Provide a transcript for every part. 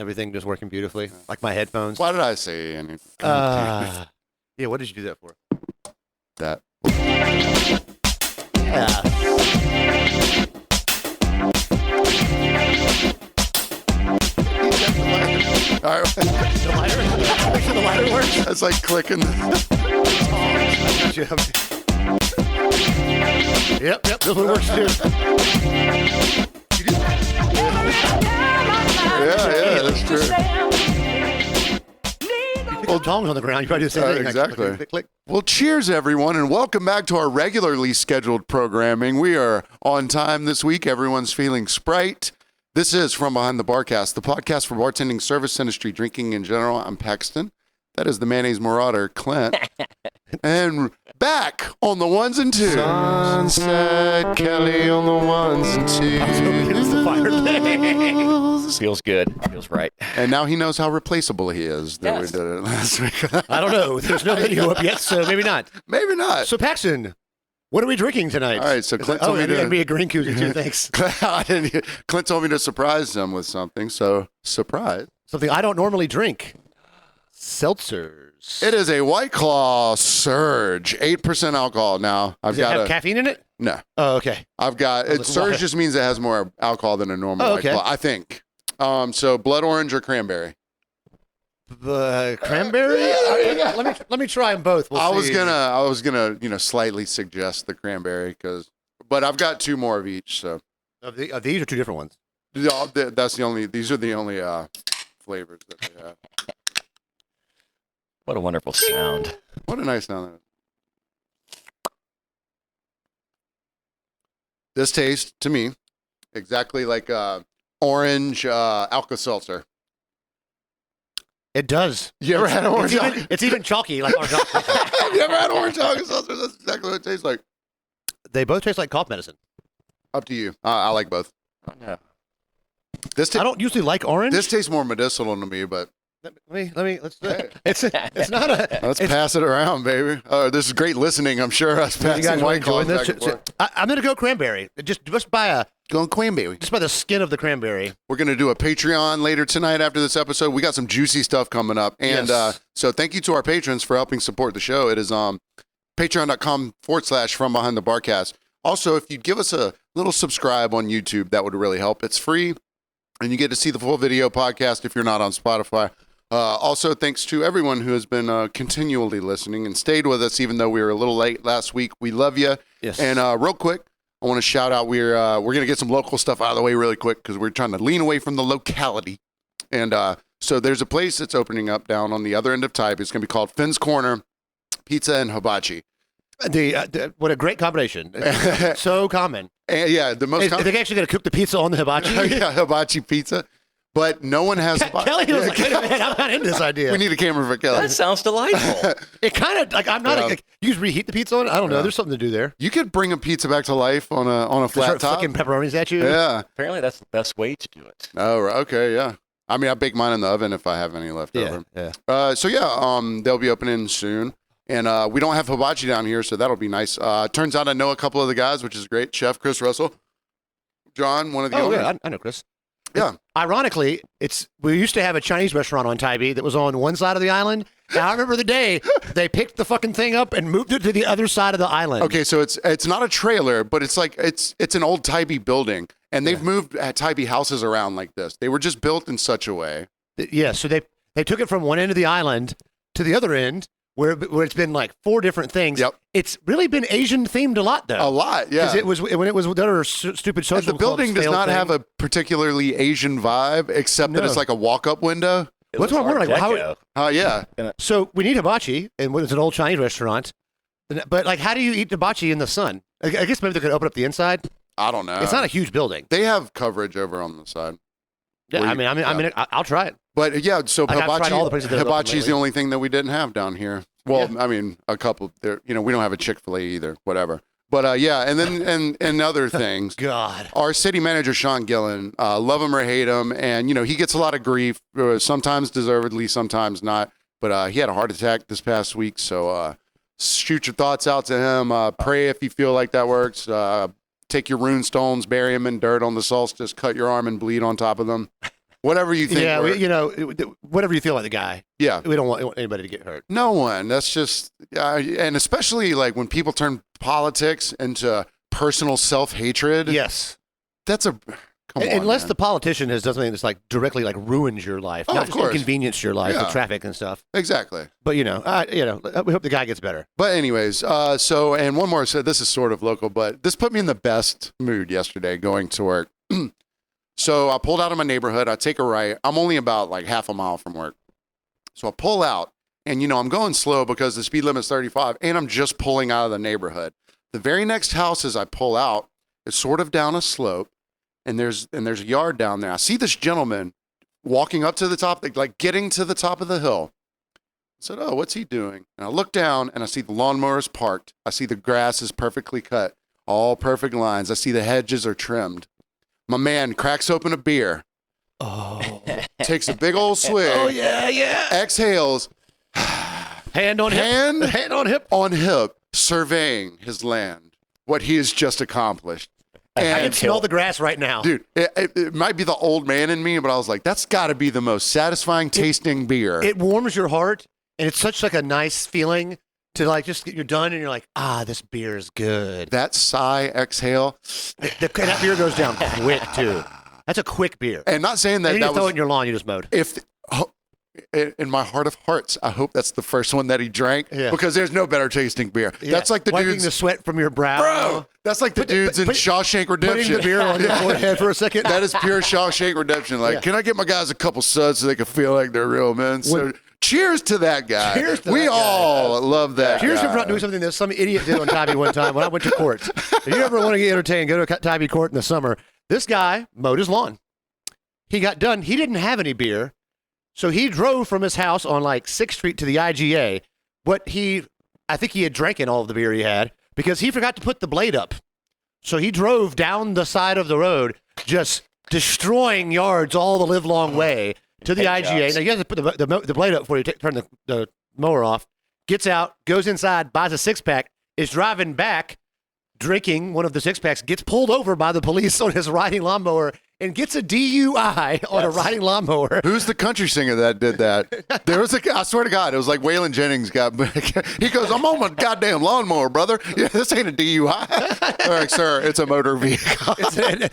Everything just working beautifully, like my headphones. Why did I say anything? Yeah, what did you do that for? That. Yeah. All right. The lighter? Make sure the lighter works. That's like clicking. Yep, this one works too. Yeah, that's true. Old tongs on the ground. You probably do the same thing. Exactly. Click, click. Well, cheers, everyone, and welcome back to our regularly scheduled programming. We are on time this week. Everyone's feeling Sprite. This is From Behind the Barcast, the podcast for bartending, service industry, drinking in general. I'm Paxton. That is the Mayonnaise Marauder, Clint. And back on the ones and twos. Sunset Kelly on the ones and twos. I was hoping it was the fire thing. Feels good. Feels right. And now he knows how replaceable he is that Yes. we did it last week. I don't know. There's no video up yet, so maybe not. Maybe not. So, Paxton, what are we drinking tonight? All right, so Clint told me it'd to... be a green koozie too, thanks. Clint told me to surprise him with something, so surprise. Something I don't normally drink. Seltzers. It is a White Claw Surge, 8% alcohol. Now I've Does it got have caffeine in it? no. Oh, okay. I've got it. Surge just means it has more alcohol than a normal Oh, White okay. Claw, I think. So blood orange or cranberry. The cranberry? Let me try them both. We'll I was see. gonna slightly suggest the cranberry but I've got two more of each. So Of these are two different ones. these are the only flavors that they have. What a wonderful sound. What a nice sound that is. This tastes to me exactly like orange Alka-Seltzer. It does. You ever had orange Alka? It's even chalky, like orange Alka-Seltzer. You ever had orange Alka-Seltzer? That's exactly what it tastes like. They both taste like cough medicine. Up to you. I like both. Oh, no. I don't usually like orange. This tastes more medicinal to me, but Let's do it. It's not a. let's pass it around, baby. This is great listening, I'm sure. Us You guys passing are White Claws enjoying back this? and forth. I'm gonna go cranberry. Just by Going cranberry. the skin of the cranberry. We're going to do a Patreon later tonight after this episode. We got some juicy stuff coming up. And Yes. so thank you to our patrons for helping support the show. It is patreon.com/From Behind the Barcast. Also, if you'd give us a little subscribe on YouTube, that would really help. It's free, and you get to see the full video podcast if you're not on Spotify. Also, thanks to everyone who has been continually listening and stayed with us, even though we were a little late last week. We love you. Yes. And real quick, I want to shout out, we're going to get some local stuff out of the way really quick because we're trying to lean away from the locality. And so there's a place that's opening up down on the other end of Tybee. It's going to be called Finn's Corner Pizza and Hibachi. What a great combination. It's so common. And, yeah, the most Are they actually going to cook the pizza on the hibachi? yeah, hibachi pizza. But no one has Kelly was like, wait a minute, I'm not into this idea. We need a camera for Kelly. That sounds delightful. It kind of like I'm not. Yeah. Like, you just reheat the pizza on it. I don't know. There's something to do there. You could bring a pizza back to life on a Just flat start top. flicking pepperonis at you. Yeah. Apparently, that's the best way to do it. Oh, right. Okay. Yeah. I mean, I bake mine in the oven if I have any left over. Yeah. They'll be opening soon. And we don't have hibachi down here, so that'll be nice. Turns out I know a couple of the guys, which is great. Chef Chris Russell, John, one of the Oh owners. yeah, I know Chris. Yeah. Ironically, we used to have a Chinese restaurant on Tybee that was on one side of the island. And I remember the day they picked the fucking thing up and moved it to the other side of the island. Okay, so it's not a trailer, but it's like it's an old Tybee building, and they've moved Tybee houses around like this. They were just built in such a way. Yeah, so they took it from one end of the island to the other end where it's been like four different things. Yep. It's really been Asian themed a lot though. A lot, yeah. Because it was when it was the other stupid social And the building clubs does failed not thing. have a particularly Asian vibe, except that No. it's like a walk-up window. It What's looks what I'm wondering, Art how- Deco. Yeah. So we need hibachi, and it's an old Chinese restaurant. But like, how do you eat hibachi in the sun? I guess maybe they could open up the inside. I don't know. It's not a huge building. They have coverage over on the side. Yeah, Where I mean, I'll try it. But yeah, so Like, I've tried all the places that have opened hibachi is the lately. only thing that we didn't have down here. Well, I mean, a couple there. We don't have a Chick-fil-A either. Whatever. But yeah, and then and other things. God. Our city manager Sean Gillen, love him or hate him, and he gets a lot of grief, sometimes deservedly, sometimes not. But he had a heart attack this past week, so shoot your thoughts out to him. Pray if you feel like that works. Take your rune stones, bury them in dirt on the solstice, cut your arm and bleed on top of them. whatever you think. Yeah, works. whatever you feel like the guy. Yeah. We don't want anybody to get hurt. No one. That's just, and especially like when people turn politics into personal self-hatred. Yes. That's come on, unless man. the politician has done something that's like directly like ruins your life, Oh, not of just course. inconvenience your life Yeah. with traffic and stuff. Exactly. But we hope the guy gets better. But anyways, and one more. So this is sort of local, but this put me in the best mood yesterday going to work. So I pulled out of my neighborhood. I take a right. I'm only about like half a mile from work. So I pull out, and I'm going slow because the speed limit is 35, and I'm just pulling out of the neighborhood. The very next house as I pull out, it's sort of down a slope, and there's a yard down there. I see this gentleman walking up to the top, like getting to the top of the hill. I said, "Oh, what's he doing?" And I look down, and I see the lawnmower's parked. I see the grass is perfectly cut, all perfect lines. I see the hedges are trimmed. My man cracks open a beer, takes a big old swig, Oh yeah. exhales, Hand on hip. Hand on hip. on hip, surveying his land, what he has just accomplished. I can And smell the grass right now. dude, it might be the old man in me, but I was like, that's got to be the most satisfying tasting beer. It warms your heart, and it's such like a nice feeling to like just you're done, and you're like, this beer is good. That sigh, exhale, That beer goes down quick too. That's a quick beer. and not saying that And you that just throw it was in your lawn you just mowed. in my heart of hearts, I hope that's the first one that he drank Yeah. because there's no better tasting beer. Yeah. That's like the wiping dudes, the sweat from your brow. bro. That's like the dudes in put- Shawshank Redemption. Putting the beer on your forehead for a second. That is pure Shawshank Redemption. Like, Yeah. can I get my guys a couple suds so they can feel like they're real men? So, cheers to that guy. Cheers to we that guy. all love that. Cheers guy. for not doing something that some idiot did on Tybee one time when I went to court. If you ever want to get entertained, go to Tybee court in the summer. This guy mowed his lawn. He got done. He didn't have any beer. So he drove from his house on like 6th Street to the IGA. I think he had drank in all of the beer he had because he forgot to put the blade up. So he drove down the side of the road, just destroying yards all the live long way to the Hey, IGA. Jobs. Now you have to put the blade up before you turn the mower off. Gets out, goes inside, buys a 6-pack, is driving back, drinking one of the 6-packs, gets pulled over by the police on his riding lawnmower, and gets a DUI on a riding lawnmower. Who's the country singer that did that? There was I swear to God, it was like Waylon Jennings got. He goes, "I'm on my goddamn lawnmower, brother. Yeah, this ain't a DUI." All right, sir, it's a motor vehicle. It's an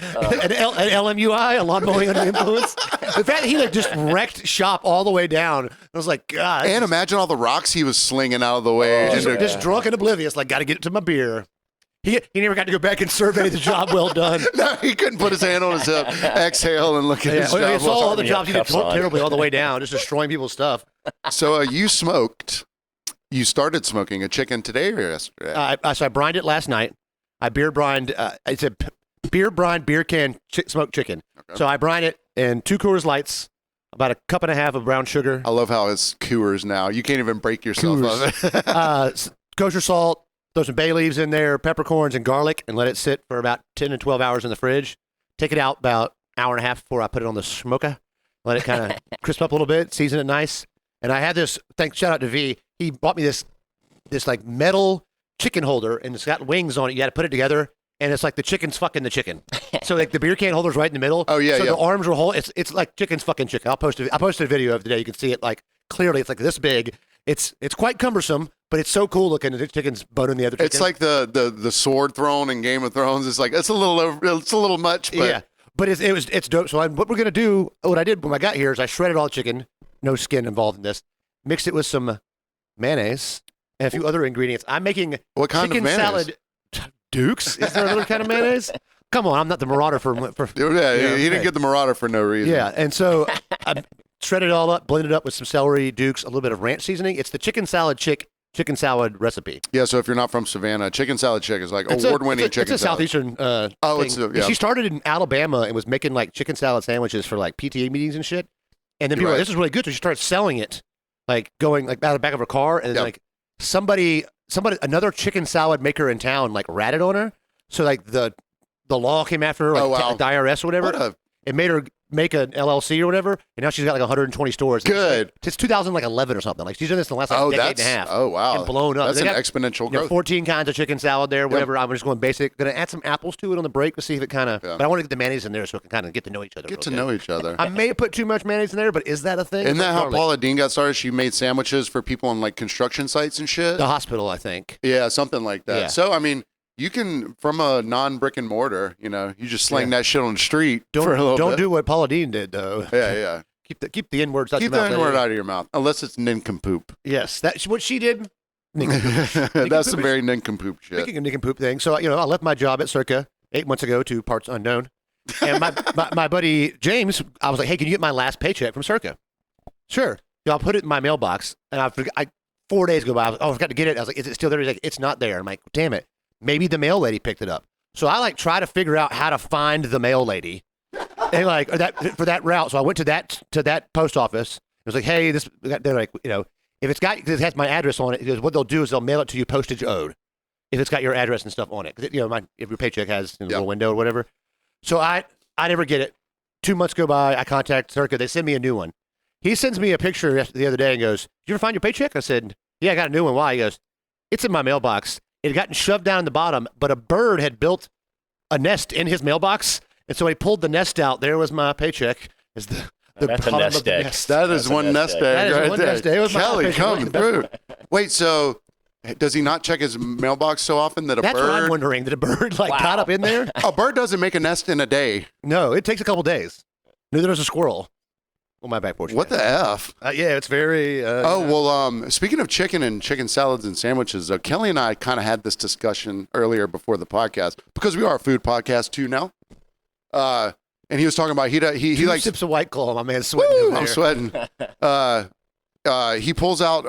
LMUI, a lawn mowing under the influence. The fact that he like just wrecked shop all the way down, I was like, God. And imagine all the rocks he was slinging out of the way. just drunk and oblivious, like, got to get to my beer. He never got to go back and survey the job well done. No, he couldn't put his hand on his hip, exhale, and look at his Well, job. it's all the Yeah, jobs he did cuffs on. terribly all the way down, just destroying people's stuff. So you smoked. You started smoking a chicken today or yesterday? So I brined it last night. I beer brined. It's a beer brine beer can smoked chicken. Okay. So I brine it in 2 Coors Lights, about a cup and a half of brown sugar, I love how it's Coors now. You can't even break yourself of it. kosher salt, throw some bay leaves in there, peppercorns and garlic, and let it sit for about 10 to 12 hours in the fridge. Take it out about an hour and a half before I put it on the smoker. Let it kind of crisp up a little bit, season it nice. And I had this, shout out to V, he bought me this like metal chicken holder, and it's got wings on it. You got to put it together, and it's like the chicken's fucking the chicken. So like the beer can holder's right in the middle. Oh, yeah, So yeah. the arms are whole. It's like chicken's fucking chicken. I posted a video of today. You can see it like clearly. It's like this big. It's quite cumbersome, but it's so cool looking. The chicken's boning the other chicken. It's like the sword thrown in Game of Thrones. It's like it's a little much. But yeah, but it's dope. So what we're gonna do, what I did when I got here is I shredded all the chicken, no skin involved in this. Mixed it with some mayonnaise and a few other ingredients. I'm making What kind of chicken mayonnaise? salad. Dukes? Is there another kind of mayonnaise? Come on, I'm not the marauder for Yeah, he didn't get the Marauder for no reason. Yeah, and so I shredded it all up, blended it up with some celery, Dukes, a little bit of ranch seasoning. It's the chicken salad recipe. Yeah, so if you're not from Savannah, chicken salad chick is like It's award-winning chicken It's a salad. southeastern Oh, thing. it's a- And yeah. She started in Alabama and was making like chicken salad sandwiches for like PTA meetings and shit. And then people were Right. like, this is really good. So she started selling it, like going like out of the back of her car. And then Yep. like somebody, another chicken salad maker in town like ratted on her. So like the law came after her, like Oh, wow. the IRS or whatever. What a It made her make an LLC or whatever, and now she's got like 120 stores. Good. It's 2011 or something. Like she's done this in the last decade and a half. Oh, wow. And blown up. That's They an got, exponential you know, growth. 14 kinds of chicken salad there, whatever. I'm just going basic. Going to add some apples to it on the break to see if it kind of. Yeah. But I want to get the mayonnaise in there so it can kind of get to know each other. Get to know each other. I may have put too much mayonnaise in there, but is that a thing? Isn't that how Garlic. Paula Dean got started? She made sandwiches for people on like construction sites and shit. The hospital, I think. Yeah, something like that. Yeah. So, I mean, you can, from a non-brick and mortar, you know, you just sling that shit on the street for a little bit. Don't do what Paula Dean did, though. Yeah. Keep the N-words out Keep your the mouth. N-word out of your mouth, unless it's nincompoop. Yes, that's what she did. That's some very nincompoop shit. Speaking of nincompoop thing, so I left my job at Circa 8 months ago to parts unknown, and my buddy James, I was like, hey, can you get my last paycheck from Circa? Sure. I'll put it in my mailbox, and I 4 days go by. I forgot to get it. I was like, is it still there? He's like, it's not there. I'm like, damn it. Maybe the mail lady picked it up. So I like try to figure out how to find the mail lady, and like for that route. So I went to that post office. It was like, hey, they're like, if it's got, because it has my address on it, because what they'll do is they'll mail it to you postage owed, if it's got your address and stuff on it. Because if your paycheck has a little window or whatever. So I never get it. 2 months go by. I contact Circa. They send me a new one. He sends me a picture the other day and goes, "Did you ever find your paycheck?" I said, "Yeah, I got a new one." Why? He goes, "It's in my mailbox. It had gotten shoved down the bottom, but a bird had built a nest in his mailbox, and so he pulled the nest out. There was my paycheck." Is the That's a bottom nest of the egg. nest. That is one nest egg That is right one there. nest egg. It was my Kelly paycheck. coming through. Wait, so does he not check his mailbox so often that That's what I'm bird? wondering. Did a bird got up in there? A bird doesn't make a nest in a day. No, it takes a couple days. Neither does a squirrel. On my back porch. What the F? Yeah, it's very. Speaking of chicken and chicken salads and sandwiches, Kelly and I kind of had this discussion earlier before the podcast because we are a food podcast too now. And he was talking about he Two likes sips of White Claw. My man's sweating. Woo, over there. I'm sweating. He pulls out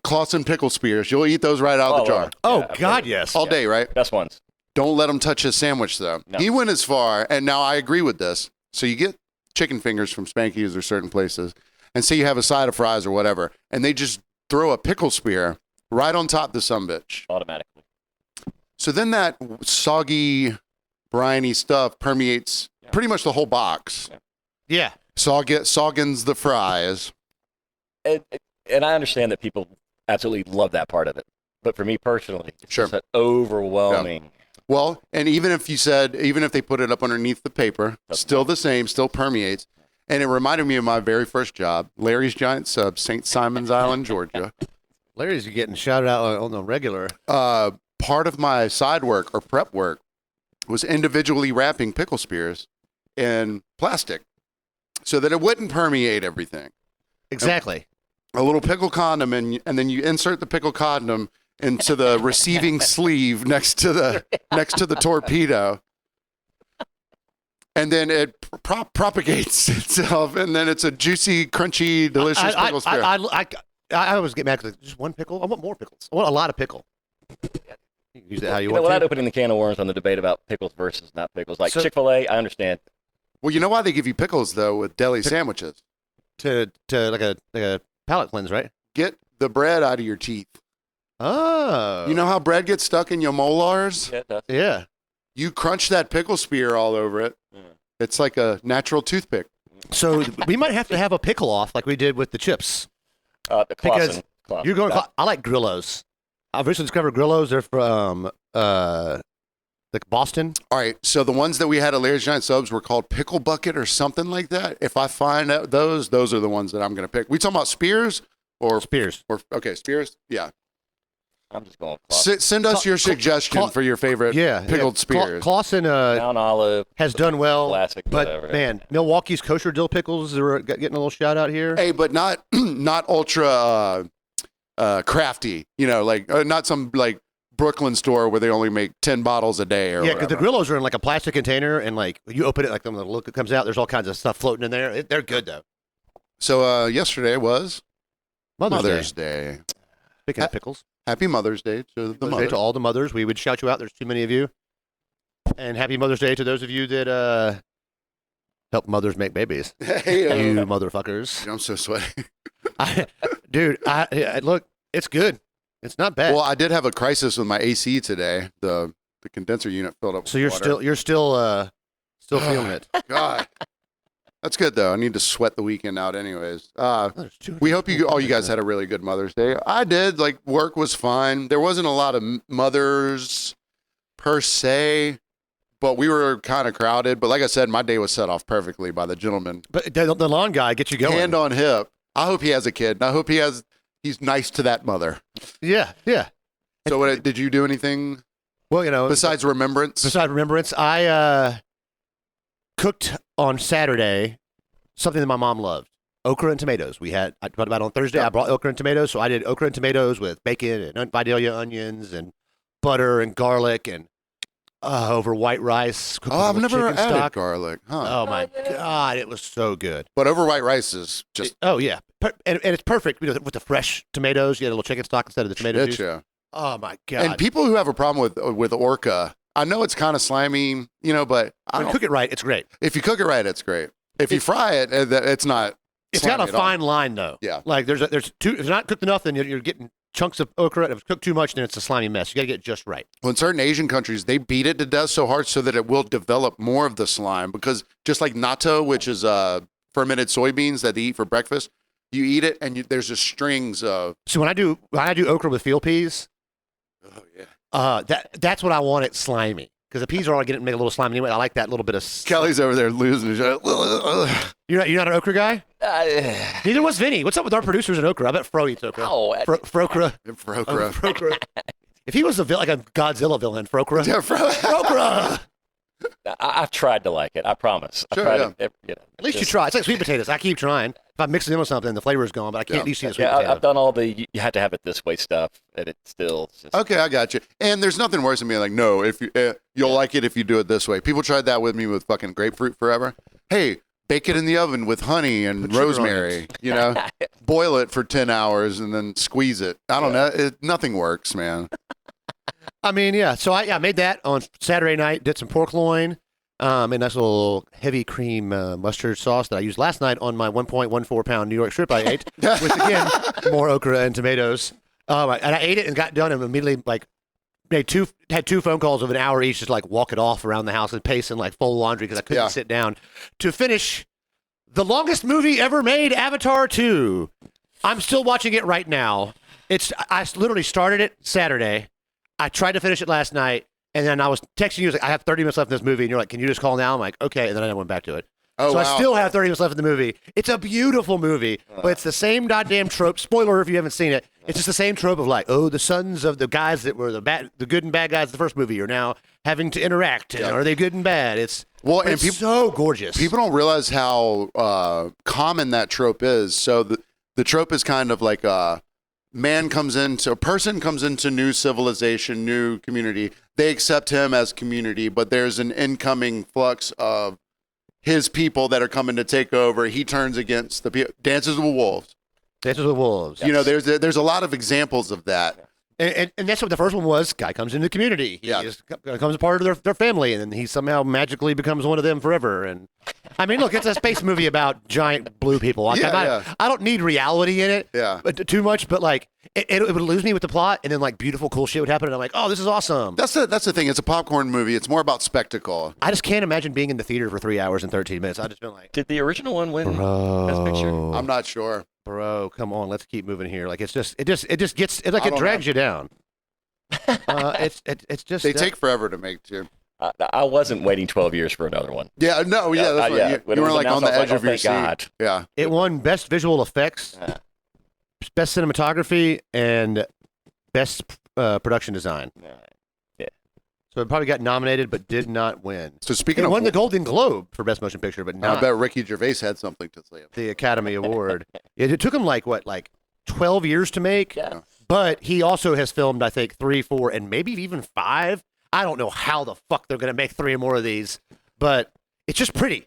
Clausen pickle spears. You'll eat those right out of the jar Oh Yeah, God, yes. all day, right? Best ones. Don't let him touch his sandwich, though. No. He went as far, and now I agree with this. So you get chicken fingers from Spanky's or certain places, and say you have a side of fries or whatever, and they just throw a pickle spear right on top of the sumbitch. Automatically. So then that soggy, briny stuff permeates pretty much the whole box. Yeah. Soggins the fries. And I understand that people absolutely love that part of it. But for me personally, it's Sure. just an overwhelming. Well, and even if they put it up underneath the paper, still the same, still permeates. And it reminded me of my very first job, Larry's Giant Subs, St. Simon's Island, Georgia. Larry's getting shouted out on the regular. Part of my side work or prep work was individually wrapping pickle spears in plastic so that it wouldn't permeate everything. Exactly. A little pickle condom, and then you insert the pickle condom into the receiving sleeve next to the torpedo. And then it propagates itself, and then it's a juicy, crunchy, delicious pickle spear. I always get mad because just one pickle. I want more pickles. I want a lot of pickle. You can use that how you want without to. opening the can of worms on the debate about pickles versus not pickles. Like So- Chick-fil-A, I understand. Well, you know why they give you pickles, though, with deli sandwiches? To like a palate cleanse, right? Get the bread out of your teeth. Oh. You know how bread gets stuck in your molars? Yeah, it does. Yeah. You crunch that pickle spear all over it. Yeah. It's like a natural toothpick. So we might have to have a pickle off like we did with the chips. The Because Clausen. You're going. I like Grillos. I've recently discovered Grillos. They're from like Boston. All right, so the ones that we had at Larry's Giant Subs were called Pickle Bucket or something like that. If I find out those are the ones that I'm going to pick. We talking about spears or Spears. Or okay, spears. Yeah. I'm just going Clausen. Send us your suggestion for your favorite pickled spears. Clausen Down olive. has done well. Classic, but whatever. man, Milwaukee's kosher dill pickles are getting a little shout out here. Hey, but not ultra crafty. You know, like not some like Brooklyn store where they only make 10 bottles a day or Yeah, because whatever. the Grillos are in like a plastic container, and like you open it, like the look that comes out, there's all kinds of stuff floating in there. They're good though. So yesterday was Mother's Day. Speaking of pickles, Happy Mother's Day to the Mother's Day mother. to all the mothers. We would shout you out. There's too many of you. And happy Mother's Day to those of you that help mothers make babies. Hey, You motherfuckers. I'm so sweaty. Dude, look, it's good. It's not bad. Well, I did have a crisis with my AC today. The condenser unit filled up. So with you're water. still feeling it. God. That's good though. I need to sweat the weekend out, anyways. We hope all you guys had a really good Mother's Day. I did. Like, work was fine. There wasn't a lot of mothers per se, but we were kind of crowded. But like I said, my day was set off perfectly by the gentleman. But the lawn guy gets you going. Hand on hip. I hope he has a kid. And I hope he's nice to that mother. Yeah, yeah. So did you do anything? Well, besides remembrance. I cooked on Saturday something that my mom loved: okra and tomatoes. I talked about it on Thursday. Yeah. I brought okra and tomatoes, so I did okra and tomatoes with bacon and Vidalia onions and butter and garlic and over white rice. I've never chicken added stock. garlic. Huh. Oh my God, it was so good. But over white rice is just Oh yeah, and it's perfect with the fresh tomatoes. You get a little chicken stock instead of the tomato juice. yeah. Oh my God! And people who have a problem with orca, I know it's kind of slimy, but when you cook it right, it's great. if you cook it right, it's great. If you fry it, it's not. It's got a slimy at all. fine line though. Yeah. Like there's too. If it's not cooked enough, then you're getting chunks of okra. If it's cooked too much, then it's a slimy mess. You got to get it just right. Well, in certain Asian countries, they beat it to death so hard so that it will develop more of the slime. Because just like natto, which is fermented soybeans that they eat for breakfast, you eat it and there's just strings of. So when I do okra with field peas, Oh yeah. that's what I want it slimy. Because the peas are all getting to make a little slime anyway. I like that little bit of. Kelly's over there losing his shit. You're not an okra guy? Neither was Vinny. What's up with our producers in okra? I bet Fro eats okra. Oh, Frokra. Frokra. If he was like a Godzilla villain, Frokra. Yeah, Frokra. I've tried to like it. I promise. Sure, I yeah. tried At least you try. It's like sweet potatoes. I keep trying. If I mix it in with something, the flavor is gone, but I can't Yeah. at least see the sweet Yeah, potato. I've done all the you had to have it this way stuff, and it still. Just, Okay, I got you. And there's nothing worse than being like, no, if you you'll like it if you do it this way. People tried that with me with fucking grapefruit forever. Hey, bake it in the oven with honey and Put sugar on rosemary. Boil it for 10 hours and then squeeze it. I don't know. Nothing works, man. I mean, yeah. So I made that on Saturday night. Did some pork loin, and nice little heavy cream mustard sauce that I used last night on my 1.14 pound New York strip I ate with again more okra and tomatoes. And I ate it and got done and immediately had two phone calls of an hour each, just like walk it off around the house and pace and like fold laundry because I couldn't sit down to finish the longest movie ever made, Avatar 2. I'm still watching it right now. I literally started it Saturday. I tried to finish it last night, and then I was texting you. Like, I have 30 minutes left in this movie, and you're like, "Can you just call now?" I'm like, "Okay," and then I went back to it. Oh, So wow. I still have 30 minutes left in the movie. It's a beautiful movie, but it's the same goddamn trope. Spoiler if you haven't seen it. It's just the same trope of like, the sons of the guys that were the good and bad guys of the first movie are now having to interact. And are they good and bad? It's so gorgeous. People don't realize how common that trope is. So the trope is kind of like a person comes into new civilization, new community. They accept him as community, but there's an incoming flux of his people that are coming to take over. He turns against the people. Dances with Wolves. Dances with Wolves. There's a lot of examples of that. And that's what the first one was. Guy comes into the community. He becomes a part of their family, and then he somehow magically becomes one of them forever. And I mean, look, it's a space movie about giant blue people. I don't need reality in it but too much, but like it would lose me with the plot, and then like beautiful, cool shit would happen, and I'm like, oh, this is awesome. That's the thing. It's a popcorn movie. It's more about spectacle. I just can't imagine being in the theater for 3 hours and 13 minutes. I've just been like, did the original one win Best Picture? I'm not sure. Bro, come on, let's keep moving here. Like it just gets it drags you down. It's just they take forever to make too. I wasn't waiting 12 years for another one. Yeah, no, yeah, that's what you were like on the edge of your seat. God. Yeah, it won best visual effects, best cinematography, and best production design. Yeah. So it probably got nominated but did not win. So speaking It of won the Golden Globe for best motion picture, but I not bet Ricky Gervais had something to say. the Academy Award. It took him like 12 years to make. Yeah. But he also has filmed, I think, 3, 4, and maybe even 5. I don't know how the fuck they're going to make 3 or more of these, but it's just pretty.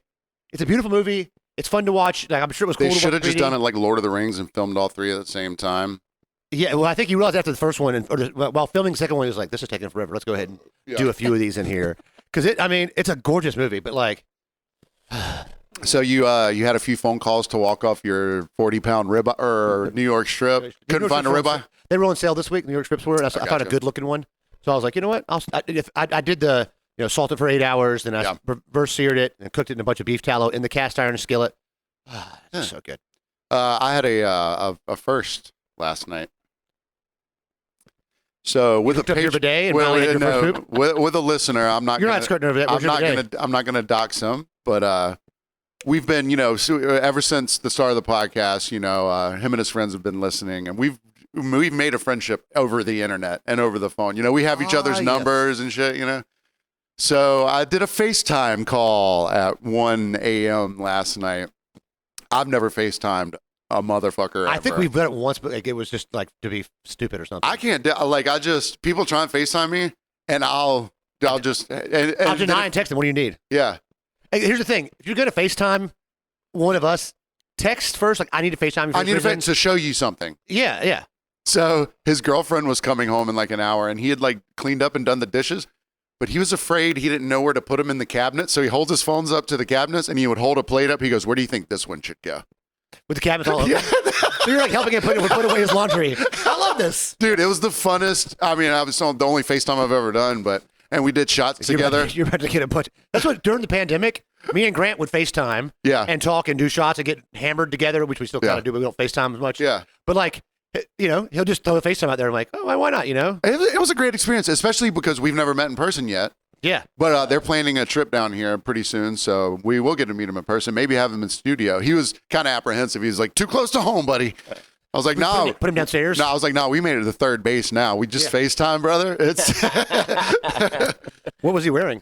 It's a beautiful movie. It's fun to watch. Like, I'm sure it was cool They to should watch have just 3D. done it like Lord of the Rings and filmed all 3 at the same time. Yeah, well, I think he realized after the first one, while filming the second one, he was like, this is taking forever. Let's go ahead and do a few of these in here. Because, it's a gorgeous movie, but like... So you had a few phone calls to walk off your 40-pound ribeye or New York strip. Couldn't find a ribeye? They were on sale this week. New York strips were. And I found a gotcha. good-looking one. So I was like, you know what? I did the salted for 8 hours. Then I Yeah. reverse seared it and cooked it in a bunch of beef tallow in the cast iron skillet. It's so good. I had a first last night. So with Hooked up your bidet and Molly had your first poop? with a listener, I'm not. You're gonna, not skirting over that. Where's your bidet? I'm not gonna dox him, but we've been, ever since the start of the podcast, him and his friends have been listening, and we've made a friendship over the internet and over the phone. We have each other's numbers and shit. So I did a FaceTime call at 1 a.m. last night. I've never FaceTimed a motherfucker I ever. think we've done it once, but it was just like to be stupid or something. I can't people try and FaceTime me, and I'll just I'll deny and text them. What do you need? Yeah. Hey, here's the thing: if you're going to FaceTime one of us, text first. Like, I need to FaceTime you. I need to show you something. Yeah. So his girlfriend was coming home in like an hour, and he had like cleaned up and done the dishes, but he was afraid he didn't know where to put them in the cabinet. So he holds his phones up to the cabinets, and he would hold a plate up. He goes, "Where do you think this one should go?" With the cabinets all over. So you're like helping him put away his laundry. I love this. Dude, it was the funnest. I mean, I was the only FaceTime I've ever done, and we did shots together. You're about to get a bunch. That's what, during the pandemic, me and Grant would FaceTime and talk and do shots and get hammered together, which we still kind of do, but we don't FaceTime as much. Yeah. But like, he'll just throw a FaceTime out there. I'm like, oh, why not, It was a great experience, especially because we've never met in person yet. Yeah. But they're planning a trip down here pretty soon, so we will get to meet him in person, maybe have him in studio. He was kind of apprehensive. He was like, too close to home, buddy. I was like, no. Put him downstairs? No, I was like, no, we made it to third base now. We just FaceTime, brother. It's What was he wearing?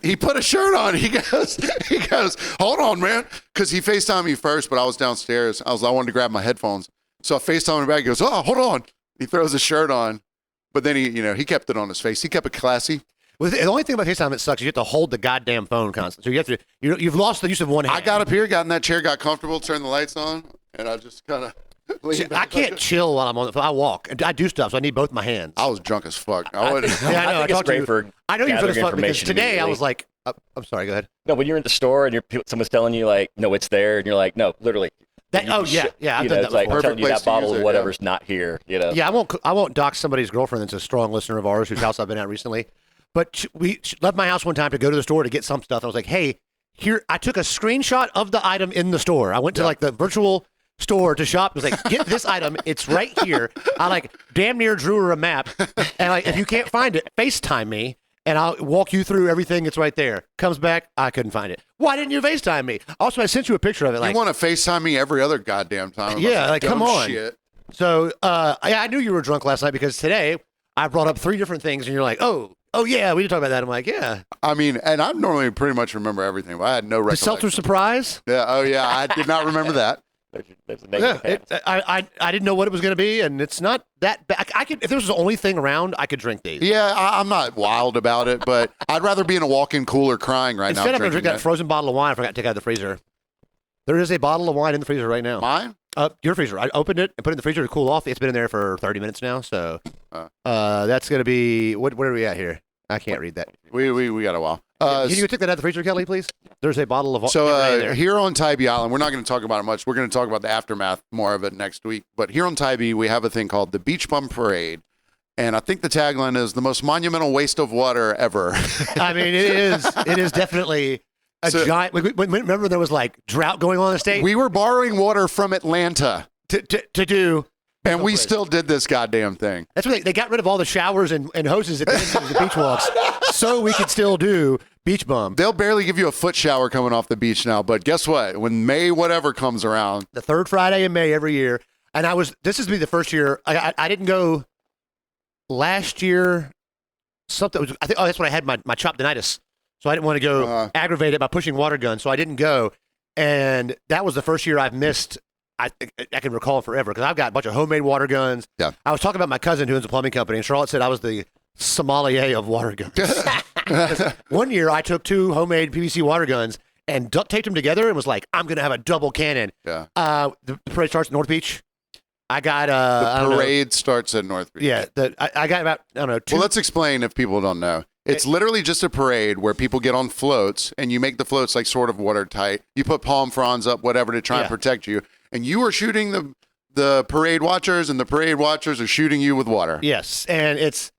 He put a shirt on. He goes, hold on, man. Because he FaceTimed me first, but I was downstairs. I wanted to grab my headphones. So I FaceTimed him back. He goes, oh, hold on. He throws his shirt on. But then he kept it on his face. He kept it classy. Well, the only thing about FaceTime that sucks is you have to hold the goddamn phone constantly. So you've lost the use of one hand. I got up here, got in that chair, got comfortable, turned the lights on, and I just kind of leaned back. I can't chill while I'm on the phone. I walk. I do stuff, so I need both my hands. I was drunk as fuck. I know. I think I it's great for I know you're drunk as fuck because information today I immediately. was like, I'm sorry, go ahead. No, when you're in the store and someone's telling you like, no, it's there, and you're like, no, literally. Yeah, I've done that it's like before. I'm telling you Perfect place that to bottle use of it, whatever's not here. Yeah, I won't dox somebody's girlfriend that's a strong listener of ours whose house I've been at recently. But she left my house one time to go to the store to get some stuff. I was like, hey, here, I took a screenshot of the item in the store. I went to like the virtual store to shop. I was like, get this item. It's right here. I like damn near drew her a map. And like, if you can't find it, FaceTime me and I'll walk you through everything that's right there. Comes back, I couldn't find it. Why didn't you FaceTime me? Also, I sent you a picture of it. Like, You want to FaceTime me every other goddamn time. Yeah, like, come on. Shit. So I knew you were drunk last night because today I brought up 3 different things and you're like, oh yeah, we did talk about that. I'm like, yeah. I mean, and I normally pretty much remember everything, but I had no The recollection. seltzer surprise? Yeah. Oh yeah, I did not remember that. There's a negative path. I didn't know what it was going to be, and it's not that bad. I could, if this was the only thing around, I could drink these. Yeah, I'm not wild about it, but I'd rather be in a walk-in cooler crying right Instead, now. I'm going to drink that frozen bottle of wine I forgot to take out of the freezer. There is a bottle of wine in the freezer right now. Mine? Your freezer. I opened it and put it in the freezer to cool off. It's been in there for 30 minutes now, so that's going to be, what are we at here? I can't read that. We got a while. Can you take that out of the freezer, Kelly, please? There's a bottle of wine So right there. here on Tybee Island, we're not going to talk about it much. We're going to talk about the aftermath, more of it next week. But here on Tybee, we have a thing called the Beach Bum Parade. And I think the tagline is the most monumental waste of water ever. I mean, it is definitely a giant. Remember there was like drought going on in the state? We were borrowing water from Atlanta. to do. And we still did this goddamn thing. That's what they got rid of all the showers and hoses at the end of the beach walks so we could still do beach bum. They'll barely give you a foot shower coming off the beach now. But guess what? When May whatever comes around. The third Friday in May every year. And this is be the first year. I didn't go last year. That's when I had my chopped-initis. So I didn't want to go aggravate it by pushing water guns. So I didn't go. And that was the first year I've missed. I can recall forever because I've got a bunch of homemade water guns. Yeah. I was talking about my cousin who owns a plumbing company, and Charlotte said I was the sommelier of water guns. One year I took 2 homemade PVC water guns and duct taped them together and was like, I'm going to have a double cannon. Yeah. The parade starts at North Beach. I got the parade starts at North Beach. Yeah. I got about, I don't know, 2. Well, let's explain if people don't know. It's literally just a parade where people get on floats and you make the floats like sort of watertight. You put palm fronds up, whatever, to try and protect you. And you are shooting the parade watchers, and the parade watchers are shooting you with water. Yes, and it's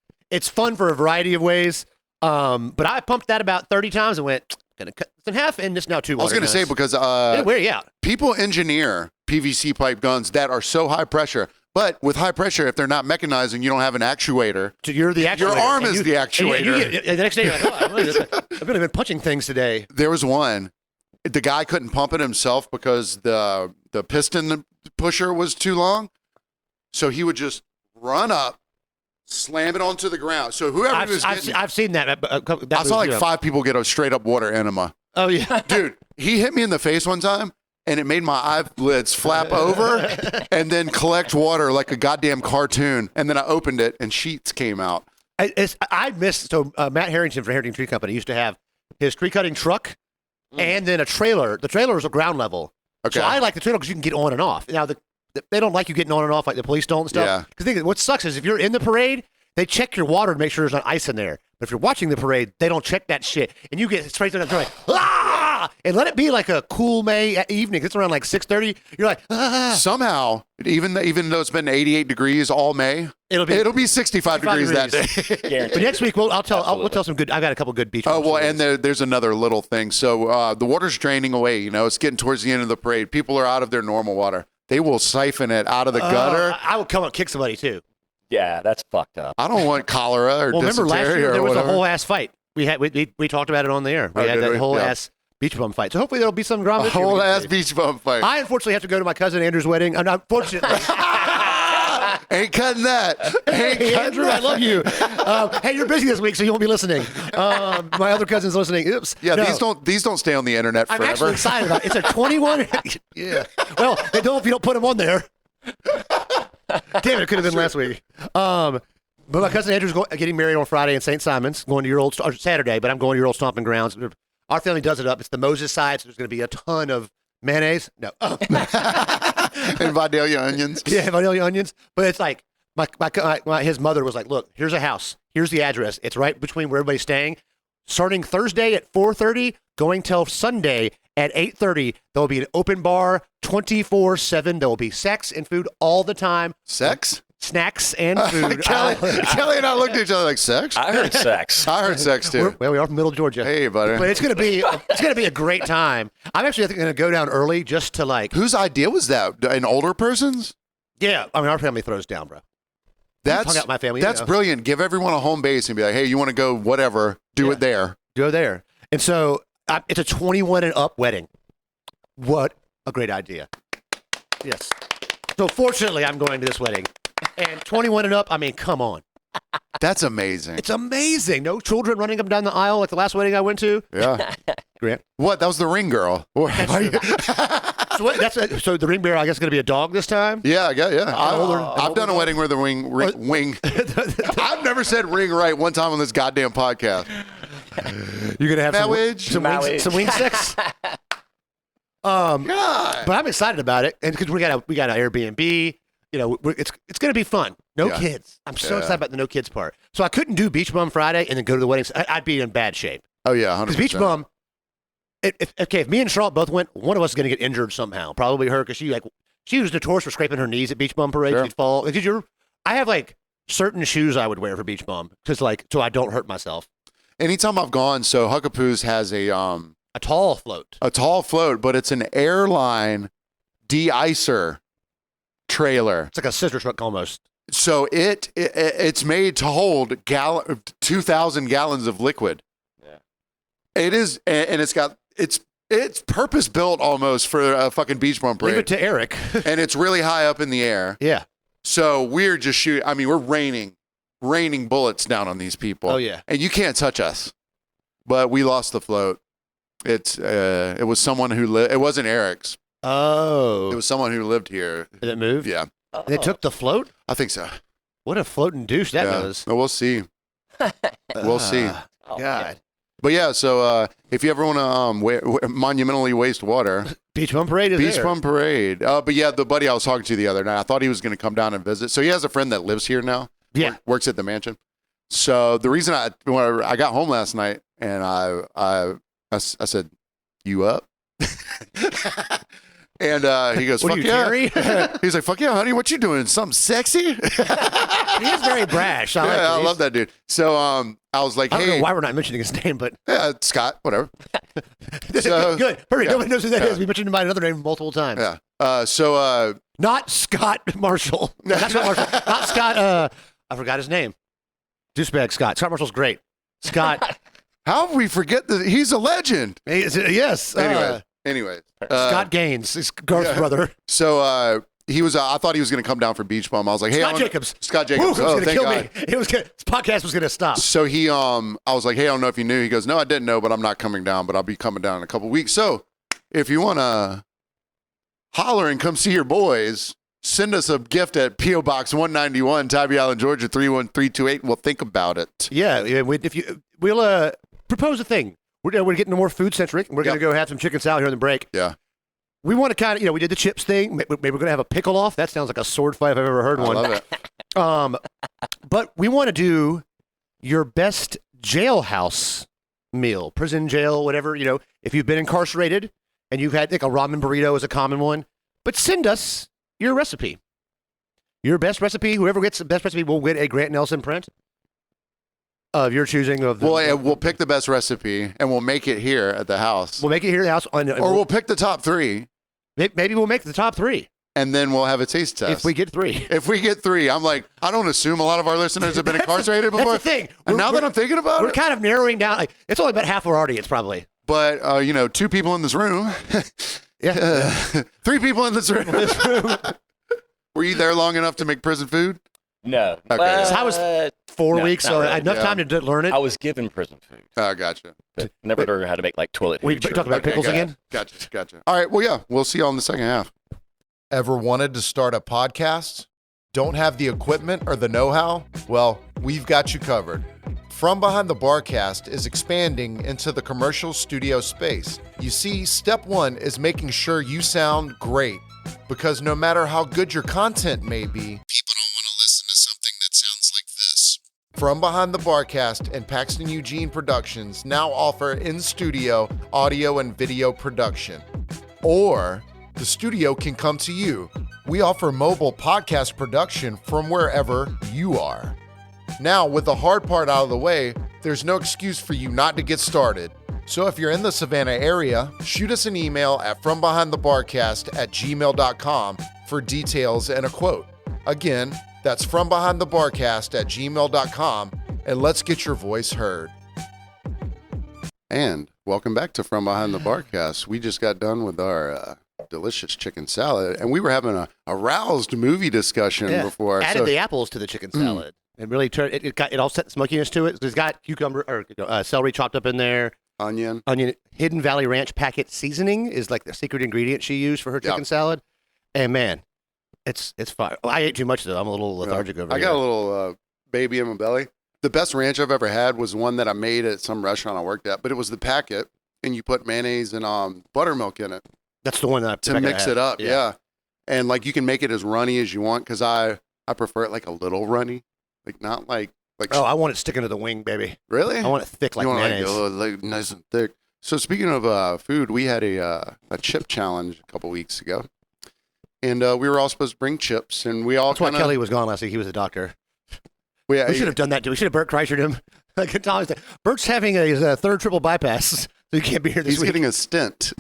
fun for a variety of ways. But I pumped that about 30 times and went, gonna cut this in half, and it's now 2 I was water going to say guns. because It'll wear you out. people engineer PVC pipe guns that are so high pressure, but with high pressure, if they're not mechanized and you don't have an actuator, So you're the actuator. your arm and is you- the and actuator. the next day you're like, oh, I've really been punching things today. There was one. The guy couldn't pump it himself because the piston pusher was too long. So he would just run up, slam it onto the ground. So whoever was getting I've seen that. That I saw was, like 5 people get a straight up water enema. Oh, yeah. Dude, he hit me in the face one time and it made my eyelids flap over and then collect water like a goddamn cartoon. And then I opened it and sheets came out. I missed. So Matt Harrington from Harrington Tree Company used to have his tree cutting truck and then a trailer. The trailer is a ground level. Okay. So I like the trailer because you can get on and off. Now, they don't like you getting on and off like the police don't and stuff. Yeah. Because what sucks is if you're in the parade, they check your water to make sure there's not ice in there. But if you're watching the parade, they don't check that shit. And you get straight to the like, ah! And let it be like a cool May evening. It's around like 6:30. You're like, ah. Somehow, even though it's been 88 degrees all May, It'll be 65 degrees that day. Guaranteed. But next week, we'll tell Absolutely. some good. I've got a couple good beach. Oh, well, stories. and there's another little thing. So the water's draining away. You know, it's getting towards the end of the parade. People are out of their normal water. They will siphon it out of the gutter. I would come up and kick somebody too. Yeah, that's fucked up. I don't want cholera or Well, remember last dysentery year or there was whatever. a whole ass fight. We talked about it on the air. We Oh, had did that we? whole Yeah. ass beach bum fight. So hopefully there'll be some drama. A this year. whole We can ass see. beach bum fight. I unfortunately have to go to my cousin Andrew's wedding. And unfortunately, Ain't cutting that. Ain't hey, cutting Andrew, I that. love you. Hey, you're busy this week, so you won't be listening. My other cousin's listening. Oops. Yeah, No. these don't stay on the internet I'm forever. actually excited about it. It's a 21. Yeah. Well, they don't if you don't put them on there. Damn it, it could have been last week. But my cousin Andrew's getting married on Friday in St. Simon's, going to your old, or Saturday, but I'm going to your old stomping grounds. Our family does it up. It's the Moses side, so there's going to be a ton of mayonnaise. No. And Vidalia onions. Yeah, vanilla onions. But it's like, his mother was like, look, here's a house. Here's the address. It's right between where everybody's staying. Starting Thursday at 4:30, going till Sunday at 8:30, there will be an open bar 24/7. There will be sex and food all the time. Sex? Snacks and food. Kelly and I looked at each other like, sex? I heard sex. I heard sex too. Well, we are from Middle Georgia. Hey, buddy. But it's gonna be a great time. I'm actually I think gonna go down early just to like. Whose idea was that? An older person's? Yeah, I mean our family throws down, bro. That's hung out with my family, That's you know. brilliant. Give everyone a home base and be like, hey, you want to go whatever, do Yeah. it there. Go there. And so it's a 21 and up wedding. What a great idea. Yes. So fortunately, I'm going to this wedding. And 21 and up, I mean, come on. That's amazing. It's amazing. No children running up and down the aisle like the last wedding I went to. Yeah. Grant. What? That was the ring girl. So the ring bearer, I guess, is going to be a dog this time? Yeah, yeah. I've done a dog. wedding where the wing. I've never said ring right one time on this goddamn podcast. You're going to have Marriage. some wing sticks? God. But I'm excited about it. And because we got an Airbnb. You know, it's going to be fun. No Yeah. kids. I'm so Yeah. excited about the no kids part. So I couldn't do Beach Bum Friday and then go to the wedding. I'd be in bad shape. Oh, yeah, 100%. Because Beach Bum, if me and Charlotte both went, one of us is going to get injured somehow. Probably her because she was notorious for scraping her knees at Beach Bum Parade. Sure. She'd fall. Because I have like certain shoes I would wear for Beach Bum so I don't hurt myself. Anytime I've gone, so Huckapoo's has a tall float. tall float, but it's an airline de-icer trailer. It's like a scissor truck almost. So it's made to hold 2,000 gallons of liquid. Yeah. It is, and it's purpose built almost for a fucking beach bum Leave it parade, to Eric. and it's really high up in the air. Yeah. So we're just shooting. I mean, we're raining bullets down on these people. Oh, yeah. And you can't touch us. But we lost the float. It was someone who it wasn't Eric's. Oh. It was someone who lived here. Did it move? Yeah, They took the float? I think so. What a floating douche that Yeah. was. Well, we'll see. We'll see. Oh, God. But yeah, so if you ever want to monumentally waste water, Beach Bum Parade is Beach there. Bum Parade. But yeah, the buddy I was talking to the other night, I thought he was going to come down and visit. So he has a friend that lives here now. Yeah. Works at the mansion. So the reason when I got home last night and I said, "You up?" And he goes, What fuck are you, yeah. Terry? He's like, fuck yeah, honey, what you doing? Something sexy? He is very brash. I, like Yeah, I it. love that dude. So I was like, I don't hey, know why we're not mentioning his name, but yeah, Scott, whatever. So- good. Perfect. yeah. Nobody knows who that is. We mentioned him by another name multiple times. Yeah. Not Scott Marshall. Not Scott Marshall. Not Scott. I forgot his name. Douchebag Scott. Scott Marshall's great. Scott. how we forget that he's a legend? Yes. Anyways. Scott Gaines. He's Garth's yeah. brother. So he was. I thought he was going to come down for Beach Bum. I was like, hey, Scott Jacobs. Scott Woo, Jacobs. it was Oh, gonna thank kill God. me. This podcast was gonna stop. So he, I was like, hey, I don't know if you knew. He goes, no, I didn't know, but I'm not coming down, but I'll be coming down in a couple weeks. So if you want to holler and come see your boys, send us a gift at P.O. Box 191, Tybee Island, Georgia 31328. We'll think about it. Yeah. We'll propose a thing. We're getting more food centric. We're gonna Yep. go have some chicken salad here on the break. Yeah. We want to kind of, we did the chips thing. Maybe we're gonna have a pickle off. That sounds like a sword fight if I've ever heard I one. love it. But we want to do your best jailhouse meal, prison, jail, whatever. If you've been incarcerated and you've had like a ramen burrito is a common one, but send us your recipe, your best recipe. Whoever gets the best recipe will get a Grant Nelson print of your choosing of the. Well, we'll pick the best recipe and we'll make it here at the house. We'll make it here at the house, Or we'll pick the top 3 maybe we'll make the top 3 and then we'll have a taste test. if we get 3. If we get 3, I'm like, I don't assume a lot of our listeners have been incarcerated before. That's the thing. And now that I'm thinking about We're it, kind of narrowing down. Like, it's only about half our audience, probably. but 2 people in this room. Yeah. 3 people in this room. Were you there long enough to make prison food? No. Okay. So I was 4 No, weeks, not so I really. had enough Yeah. time to learn it. I was given prison food, Oh, gotcha. but never learned how to make like toilet We paper. talked about pickles Okay, again. Gotcha. All right. Well, yeah, we'll see y'all in the second half. Ever wanted to start a podcast? Don't have the equipment or the know-how? Well, we've got you covered. From Behind the Barcast is expanding into the commercial studio space. You see, step 1 is making sure you sound great, because no matter how good your content may be, people don't want to listen to something that sounds like this. From Behind the Barcast and Paxton Eugene Productions now offer in-studio audio and video production. Or the studio can come to you. We offer mobile podcast production from wherever you are. Now, with the hard part out of the way, there's no excuse for you not to get started. So if you're in the Savannah area, shoot us an email at FromBehindTheBarcast@gmail.com for details and a quote. Again, that's FromBehindTheBarcast@gmail.com, and let's get your voice heard. And welcome back to From Behind the Barcast. We just got done with our delicious chicken salad, and we were having a roused movie discussion before. Added the apples to the chicken salad. And really turned it all set smokiness to it. It's got cucumber or celery chopped up in there. onion. Hidden Valley Ranch packet seasoning is like the secret ingredient she used for her chicken salad. And man, it's fire. I ate too much though. I'm a little lethargic over I here. got a little baby in my belly. The best ranch I've ever had was one that I made at some restaurant I worked at, but it was the packet, and you put mayonnaise and buttermilk in it That's the one that to mix it up. Yeah. And like you can make it as runny as you want, because I prefer it like a little runny, like not like Oh, I want it sticking to the wing, baby. really. I want it thick like you want mayonnaise. like nice and thick. So speaking of food, we had a chip challenge a couple weeks ago, and we were all supposed to bring chips, and we all That's why kind of Kelly was gone last week. He was a doctor. we We should have done that too. We should have Bert Kreischer'd him. Like Tom's, Bert's having a third triple bypass, so he can't be here this he's week. getting a stent.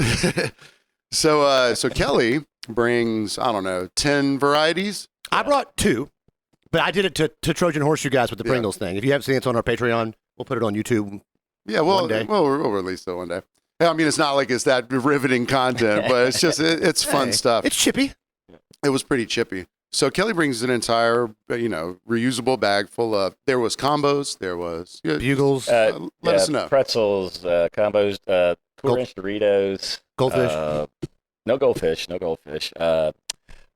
So Kelly brings, I don't know, 10 varieties. I brought 2, but I did it to Trojan Horseshoe guys with the Yeah. Pringles thing. If you haven't seen it, it's on our Patreon. We'll put it on YouTube. Yeah, well, One day. we'll release it one day. I mean, it's not like it's that riveting content, but it's just it's fun Hey, stuff. It's chippy. It was pretty chippy. So Kelly brings an entire, reusable bag full of. There was combos. There was. Bugles, Let us know. Pretzels, combos, quarter-inch Doritos. goldfish. No goldfish.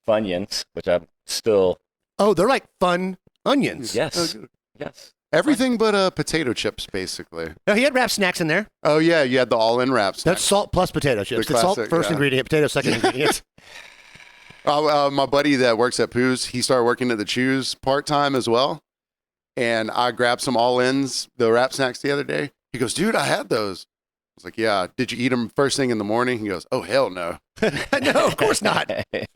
Funyuns, which I'm still. Oh, they're like fun onions. Yes. Yes. Everything but potato chips, basically. No, he had wrap snacks in there. Oh yeah, you had the all-in wraps. That's salt plus potato chips. The It's salt classic, first yeah. ingredient, potato second ingredient. My buddy that works at Pooh's, he started working at the Chews part-time as well. And I grabbed some all-ins, the wrap snacks the other day. He goes, dude, I had those. I was like, yeah. Did you eat them first thing in the morning? He goes, oh, hell no. No, of course not.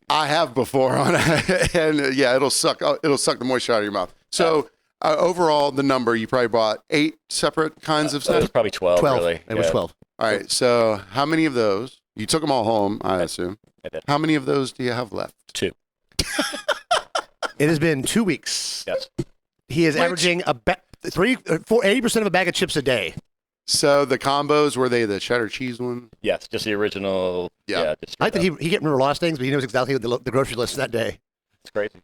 I have before on it. And yeah, it'll suck the moisture out of your mouth. So overall, the number, you probably bought 8 separate kinds of It was snacks? probably 12, 12. really. It was Yeah. 12. All right. So how many of those? You took them all home, I assume. I did. How many of those do you have left? 2. It has been 2 weeks. Yes. He is averaging 80% of a bag of chips a day. So the combos, were they the cheddar cheese one? Yes, just the original. Yeah. Yeah, just I like that straight up. he can't remember a lot of things, but he knows exactly what the grocery list that day. It's crazy.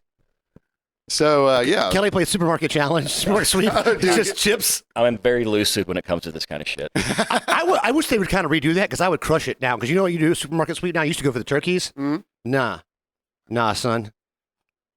So yeah. Kelly plays supermarket challenge, supermarket sweep. It's just chips. I'm very lucid when it comes to this kind of shit. I wish they would kind of redo that because I would crush it now. Because you know what you do, supermarket sweep now? You used to go for the turkeys. Mhm. Nah, son.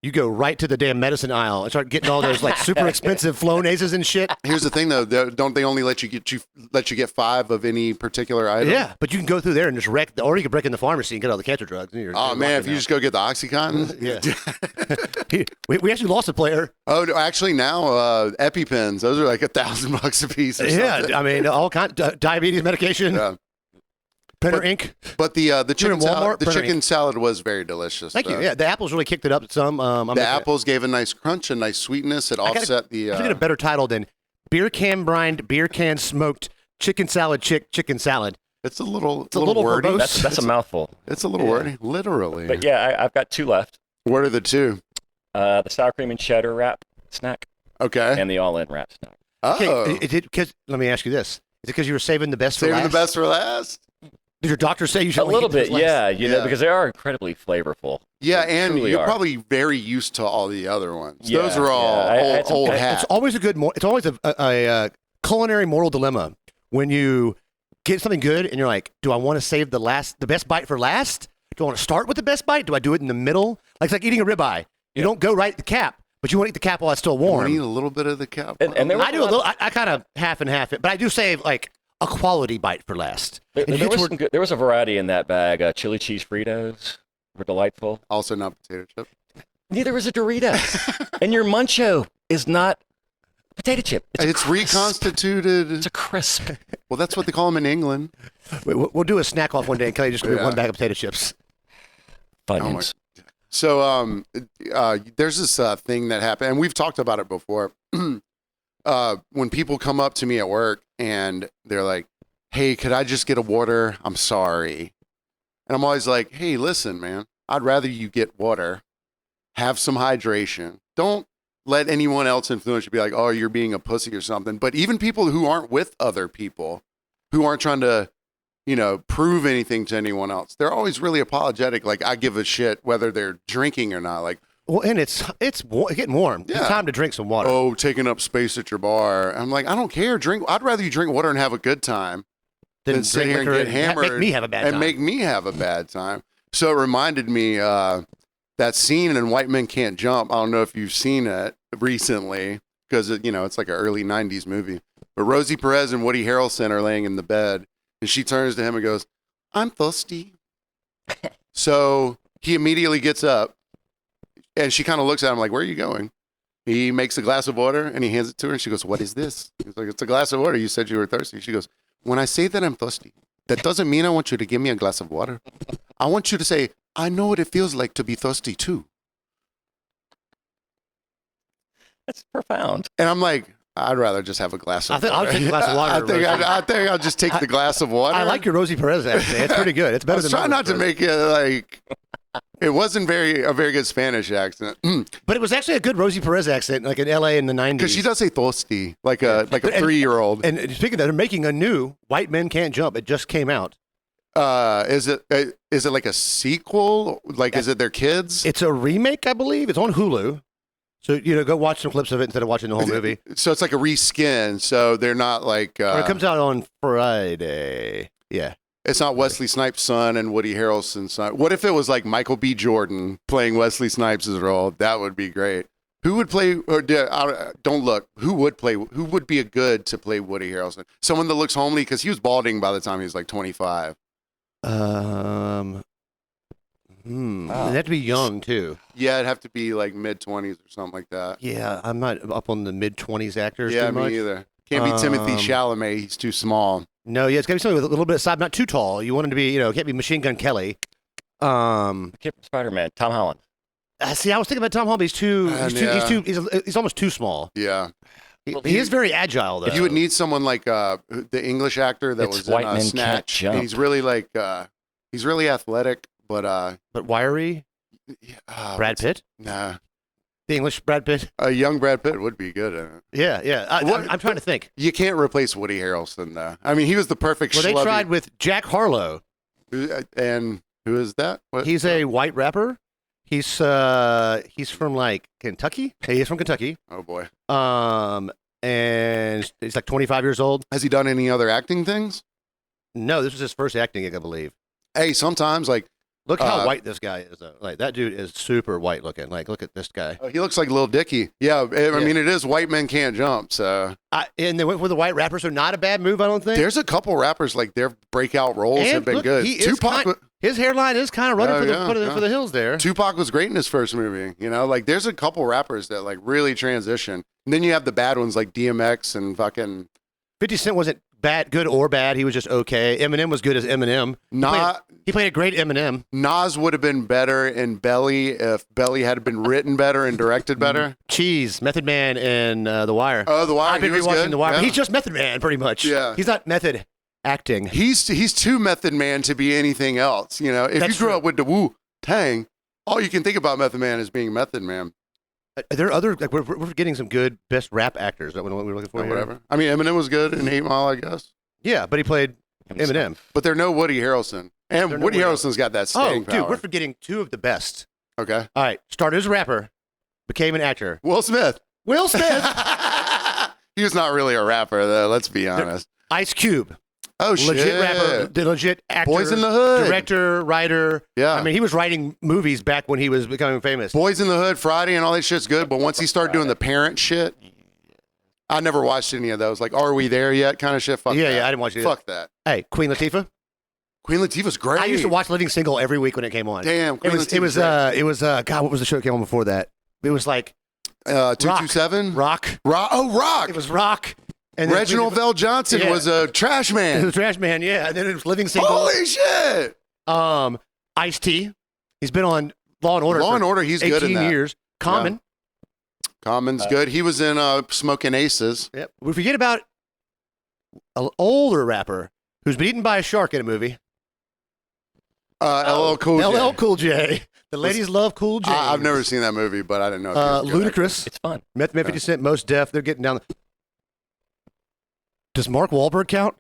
You go right to the damn medicine aisle and start getting all those like super expensive Flonas's and shit. Here's the thing, though. Don't they only let you get 5 of any particular item? Yeah, but you can go through there and just wreck, or you can break in the pharmacy and get all the cancer drugs. Oh man, if you just go get the OxyContin. Yeah. we actually lost a player. Oh, no, actually now EpiPens. Those are like $1,000 a piece. Or something. Yeah, I mean all kind diabetes medication, Yeah. printer ink. But the chicken Walmart, salad, the printer chicken salad was very delicious. Thank you. though. Yeah, the apples really kicked it up some. The apples gave a nice crunch, a nice sweetness. It offset the. I get a better title than beer can brined, beer can smoked, chicken salad chicken salad. It's a little verbose. wordy. That's a mouthful. It's a little wordy, literally. But yeah, I've got 2 left. What are the 2? The sour cream and cheddar wrap snack Okay. and the all-in wrap snack. Oh, Because let me ask you this: is it because you were saving the best for saving last? the best for last. Did your doctor say you should A only little eat this bit, last? yeah. You know, Yeah. because they are incredibly flavorful. Yeah, They and truly you're are. probably very used to all the other ones. Yeah, Those are all yeah. I had some- old I- hat. It's always it's always a culinary moral dilemma when you get something good and you're like, do I want to save the best bite for last? Do I want to start with the best bite? Do I do it in the middle? Like it's like eating a ribeye. You don't go right at the cap, but you want to eat the cap while it's still I warm. need a little bit of the cap. And there was I do a little. I kind of half and half it, but I do save like a quality bite for last. There, And you there get was toward- there was a variety in that bag. Chili cheese Fritos were delightful. Also not potato chip. Neither was a Dorito. And your Muncho is not a potato chip. It's, It's a crisp. reconstituted. It's a crisp. Well, that's what they call them in England. We'll do a snack off one day and Kelly just give me Yeah. one bag of potato chips. Funyuns. So there's this thing that happened, and we've talked about it before. When people come up to me at work and they're like, hey, could I just get a water? I'm sorry. And I'm always like, hey, listen, man, I'd rather you get water, have some hydration. Don't let anyone else influence you, be like, oh, you're being a pussy or something. But even people who aren't with other people, who aren't trying to, prove anything to anyone else, they're always really apologetic. Like, I give a shit whether they're drinking or not. Like, Well, and it's getting warm. Yeah. It's time to drink some water. oh, taking up space at your bar. I'm like, I don't care. I'd rather you drink water and have a good time than sit drink here and liquor get hammered Make me have a bad and time. make me have a bad time. So it reminded me that scene in White Men Can't Jump. I don't know if you've seen it recently because it's like an early '90s movie. But Rosie Perez and Woody Harrelson are laying in the bed, and she turns to him and goes, "I'm thirsty." So he immediately gets up, and she kind of looks at him like, "Where are you going?" He makes a glass of water and he hands it to her, and she goes, "What is this?" He's like, "It's a glass of water. You said you were thirsty." She goes, "When I say that I'm thirsty, that doesn't mean I want you to give me a glass of water. I want you to say, I know what it feels like to be thirsty too." That's profound. And I'm like, I'd rather just have a glass of I'll water. take a glass of water. I think I'll just take the glass of water. I like your Rosie Perez accent. It's pretty good. It's I better was than trying mine. not to make it like, it wasn't a very good Spanish accent. But it was actually a good Rosie Perez accent, like in L.A. in the 90s. Because she does say thirsty, like a 3-year-old. And speaking of that, they're making a new White Men Can't Jump. It just came out. Is it like a sequel? Like, is it their kids? It's a remake, I believe. It's on Hulu. So, go watch some clips of it instead of watching the whole movie. So it's like a reskin. So they're not like. Or it comes out on Friday. Yeah. It's not Wesley Snipes' son and Woody Harrelson's son. What if it was like Michael B. Jordan playing Wesley Snipes' role? That would be great. Who would play? Don't look. Who would play? Who would be a good to play Woody Harrelson? Someone that looks homely, because he was balding by the time he was like 25. It'd have to be young too. Yeah, it'd have to be like mid-20s or something like that. Yeah, I'm not up on the mid-20s actors Yeah, too much. me either. Can't be Timothy Chalamet. He's too small. No, yeah, it's got to be something with a little bit of size, not too tall. You want him to be, it can't be Machine Gun Kelly. The kid from Spider-Man, Tom Holland. See, I was thinking about Tom Holland. He's almost too small. Yeah. He is very agile, though. You would need someone like the English actor that It's was White in Men Can't Snatch. Jump. And he's really like he's really athletic, but wiry. Brad Pitt. Nah, The English Brad Pitt. a young Brad Pitt would be good in it. Yeah. I'm trying to think. You can't replace Woody Harrelson though. I mean, he was the perfect. Well, they schlubby- tried with Jack Harlow. And who is that? What? He's a white rapper. He's from like Kentucky. Hey, he's from Kentucky. Oh boy. And he's like 25 years old. Has he done any other acting things? No, this was his first acting gig, I believe. Hey, sometimes like Look how white this guy is, though. Like that dude is super white looking. Like, look at this guy. he looks like Lil Dicky. Yeah, I mean it is White Men Can't Jump. So And they went with the white rapper, so not a bad move, I don't think. there's a couple rappers like their breakout roles And have been look, good. he is Tupac. his hairline is kind of running Oh, for, the, yeah, for, the, yeah. for the hills there. Tupac was great in his first movie. Like there's a couple rappers that like really transition. And then you have the bad ones like DMX and fucking 50 Cent wasn't bad, good or bad. He was just okay. Eminem was good as Eminem. He played a great Eminem. Nas would have been better in Belly if Belly had been written better and directed better. Cheese, Method Man, and The Wire. Oh, The Wire. I've been he was rewatching good. The Wire. Yeah. He's just Method Man, pretty much. Yeah. He's not method acting. He's too Method Man to be anything else. If That's you grew true. up with the Wu Tang, all you can think about Method Man is being Method Man. Are there other like we're getting some good best rap actors that we're looking for? Or here? whatever. I mean, Eminem was good in 8 Mile, I guess. Yeah, but he played Eminem. But they're no Woody Harrelson. And They're no Woody Woody Harrelson's got that Oh, staying dude, power. we're forgetting two of the best. Okay. All right, started as a rapper, became an actor. Will Smith. Will Smith, He was not really a rapper, though. Let's be honest. Ice Cube, Oh, shit. legit rapper, the legit actor, Boys in the Hood. director, writer. Yeah. I mean, he was writing movies back when he was becoming famous. Boys in the Hood, Friday, and all that shit's good. But once he started doing the parent shit, I never watched any of those. Like, are we there yet? Kind of shit. Fuck Yeah, that. yeah, I didn't watch it. Fuck that. Hey, Queen Latifah. Queen Latifah's great. I used to watch Living Single every week when it came on. Damn, Queen It was Latifah's great. God, what was the show that came on before that? It was like 227. Rock. Rock. It was Rock. And then Reginald Vell Johnson Yeah. was a trash It man. was Trash Man, yeah. And then it was Living Single. Holy shit. Ice-T. He's been on Law and Order. Law for and Order, he's 18 good in that. years. Common. Common's good. He was in Smoking Aces. Yep. We forget about an older rapper who's been eaten by a shark in a movie. LL Cool J. LL Cool J. The ladies love Cool J. I've never seen that movie, but I didn't know. If he was good. Ludacris. It's fun. Meth Man 50 Cent, Most Def. They're getting down. Does Mark Wahlberg count?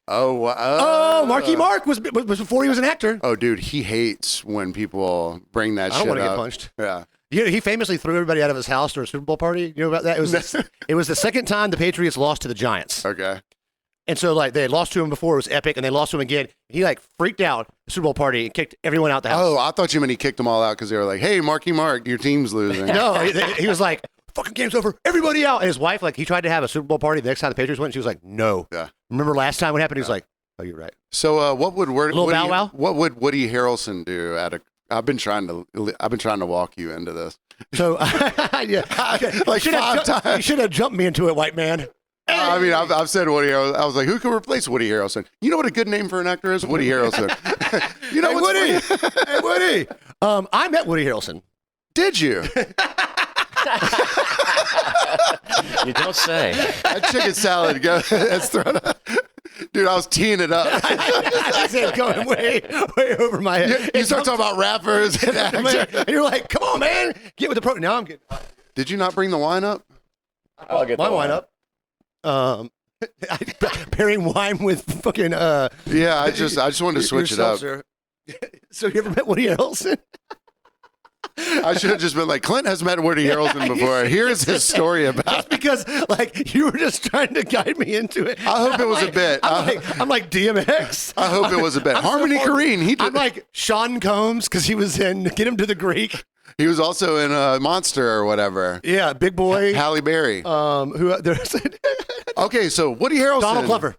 Oh, Marky Mark was before he was an actor. Oh, dude, he hates when people bring that I shit don't want to up. get punched. Yeah. He famously threw everybody out of his house during a Super Bowl party. You know about that? It was the second time the Patriots lost to the Giants. Okay. And so, like, they had lost to him before. It was epic. And they lost to him again. He, like, freaked out at the Super Bowl party and kicked everyone out the house. Oh, I thought you meant he kicked them all out because they were like, "Hey, Marky Mark, your team's losing." No, he was like, fucking game's over. Everybody out. And his wife, like, he tried to have a Super Bowl party the next time the Patriots went. And she was like, no. Yeah. Remember last time what happened? He was like, oh, you're right. So, what would Bow Wow? What would Woody Harrelson do at a? I've been trying to walk you into this. So, yeah. Like You 5 times. You should have jumped me into it, white man. I mean, I've said Woody Harrelson. I was like, who can replace Woody Harrelson? You know what a good name for an actor is? Woody Harrelson. You know Hey, what's Woody. funny? Hey, Woody. I met Woody Harrelson. Did you? You don't say. That chicken salad that's thrown up. Dude, I was teeing it up. I said going way over my head. You start talking about rappers and actors. And you're like, come on, man. Get with the program. Now I'm getting Did you not bring the wine up? I'll get my the wine up. Pairing wine with fucking Yeah, I just wanted to switch it up. seltzer. So you ever met Woody Harrelson? I should have just been like, Clint has met Woody Harrelson before. Here's his story about That's because like you were just trying to guide me into it. I hope it was a bit. I'm like DMX. I hope it was a bit. I'm so Harmony far- Korine, he I'm like Sean Combs because he was in Get Him to the Greek. he was also in Monster or whatever. Yeah, Big Boy. Halle Berry. Who there's Okay, so Woody Harrelson. Donald Glover.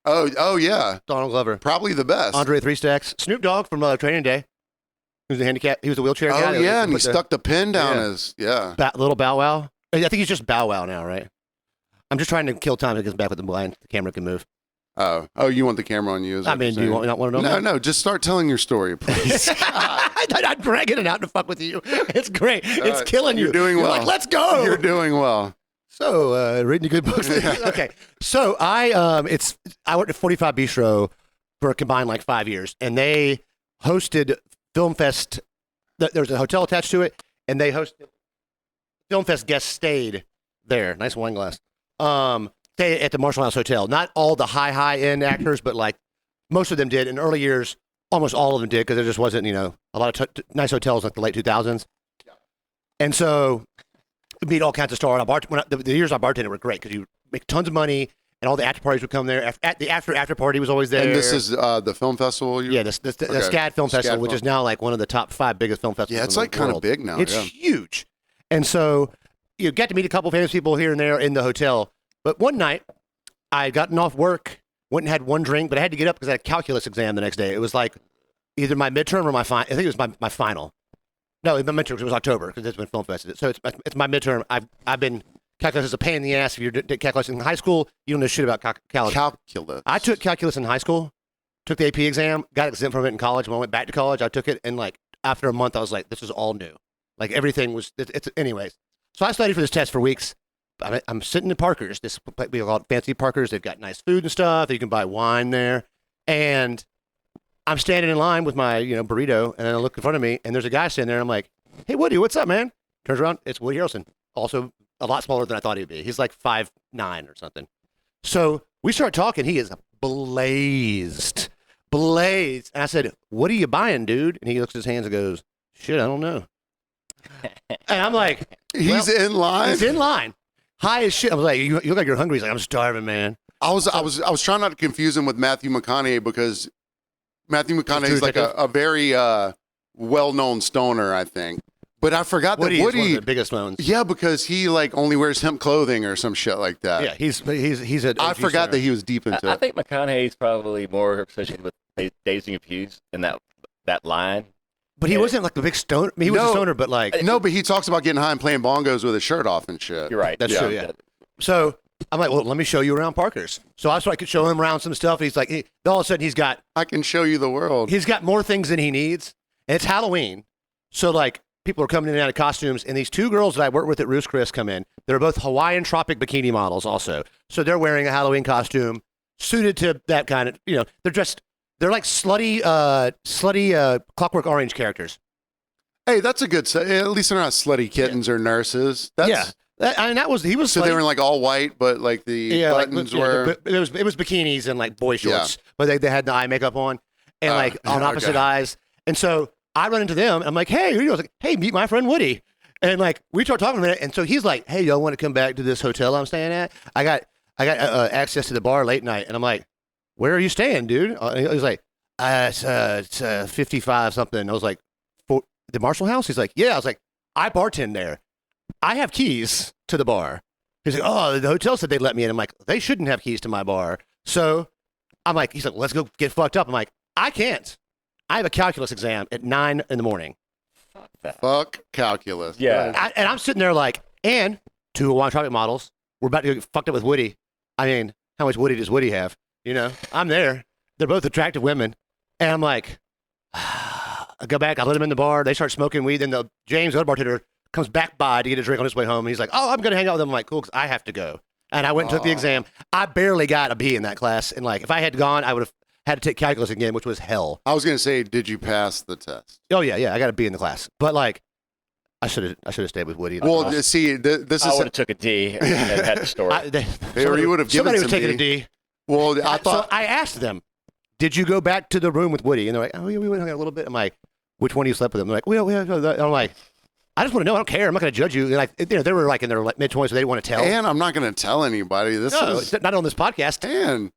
Oh yeah, Donald Glover. probably the best. Andre Three Stacks. Snoop Dogg from Training Day. He was a handicap. He was a wheelchair guy. Oh yeah, and he With the stuck the pin down Yeah. his little Bow Wow. I think he's just Bow Wow now, right? I'm just trying to kill time to get back with the blind. The camera can move. Oh, you want the camera on you? Is I what mean, you're do you saying. not want to know? No, just start telling your story, please. I'm dragging it out to fuck with you. It's great. It's killing you. You're doing well. Like, let's go. You're doing well. So, reading good books. Okay. So I worked at 45 Bistro for a combined like 5 years, and they hosted Film Fest. There was a hotel attached to it, and they hosted Film Fest. Guests stayed there. Nice wine glass. Stayed at the Marshall House Hotel. Not all the high end actors, but like most of them did. In early years, almost all of them did because there just wasn't a lot of nice hotels like the late 2000s. And so meet all kinds of stars. The years I bartended were great because you make tons of money, and all the after parties would come there. The after party was always there. And this is the film festival? Yeah, the SCAD Film Festival, which is now like one of the top 5 biggest film festivals. Yeah, it's in like the kind of world. big now. It's huge. And so you get to meet a couple famous people here and there in the hotel. But one night, I had gotten off work, went and had one drink, but I had to get up because I had a calculus exam the next day. It was like either my midterm or my final. I think it was my final. No, my midterm, because it was October, because it's when Film Fest is. So it's my midterm. I've been, calculus is a pain in the ass. If you did calculus in high school, you don't know shit about calculus. Calculus. I took calculus in high school, took the AP exam, got exempt from it in college. When I went back to college, I took it, and like after a month, I was like, this is all new. Like everything was, anyways. So I studied for this test for weeks. I'm sitting in Parker's, we call it fancy Parker's. They've got nice food and stuff. You can buy wine there. And I'm standing in line with my, burrito, and then I look in front of me, and there's a guy sitting there, and I'm like, hey, Woody, what's up, man? Turns around, it's Woody Harrelson. Also a lot smaller than I thought he would be. He's like 5'9" or something. So we start talking. He is blazed. And I said, what are you buying, dude? And he looks at his hands and goes, shit, I don't know. And I'm like, He's in line? He's in line. High as shit. I was like, you look like you're hungry. He's like, I'm starving, man. I was trying not to confuse him with Matthew McConaughey because Matthew McConaughey is like a very well-known stoner, I think. But I forgot that Woody is one of the biggest ones. Yeah, because he like only wears hemp clothing or some shit like that. Yeah, he's a. I forgot that he was deep into I it. think McConaughey's probably more associated with Dazed and Confused in that line. But he wasn't like the big stoner. I mean, he was a stoner, but like No, but he talks about getting high and playing bongos with his shirt off and shit. You're right. That's true. Yeah. So I'm like, well, let me show you around Parker's. So I could show him around some stuff. And he's like, all of a sudden I can show you the world. He's got more things than he needs, and it's Halloween. So like people are coming in and out of costumes, and these 2 girls that I work with at Roost Chris come in. They're both Hawaiian tropic bikini models also. So they're wearing a Halloween costume suited to that kind of, they're dressed. They're like slutty Clockwork Orange characters. Hey, that's a good set. At least they're not slutty kittens or nurses. That's, he was. So slutty. they were in like all white, but like the buttons were. It was bikinis and like boy shorts, but they had the eye makeup on and like on opposite eyes. And so I run into them. And I'm like, hey, who are you? I was like, hey, meet my friend Woody. And like we start talking a minute, and so he's like, hey, y'all want to come back to this hotel I'm staying at? I got access to the bar late night, and I'm like, where are you staying, dude? He was like, it's 55 something. I was like, the Marshall House? He's like, yeah. I was like, I bartend there. I have keys to the bar. He's like, oh, the hotel said they'd let me in. I'm like, they shouldn't have keys to my bar. So I'm like, he's like, let's go get fucked up. I'm like, I can't. I have a calculus exam at 9 in the morning. Fuck calculus. Yeah. And I'm sitting there like, and 2 Hawaiian tropic models. We're about to get fucked up with Woody. I mean, how much Woody does Woody have? I'm there. They're both attractive women. And I'm like, I go back, I let them in the bar, they start smoking weed, then James, the other bartender, comes back by to get a drink on his way home, and he's like, oh, I'm going to hang out with them. I'm like, cool, because I have to go. And I went and took the exam. I barely got a B in that class, and like, if I had gone, I would have had to take calculus again, which was hell. I was going to say, did you pass the test? Oh, yeah, I got a B in the class. But like, I should have stayed with Woody. Well, see, this I is... would have took a D and had the story. You would have given somebody some was taking D. a D. Well, I thought... So I asked them, did you go back to the room with Woody? And they're like, oh, yeah, we went a little bit. I'm like, which one of you slept with him? They're like, well, I'm like, I just want to know. I don't care. I'm not going to judge you. And like, they were like in their mid-20s, so they didn't want to tell. And I'm not going to tell anybody. This is not on this podcast. And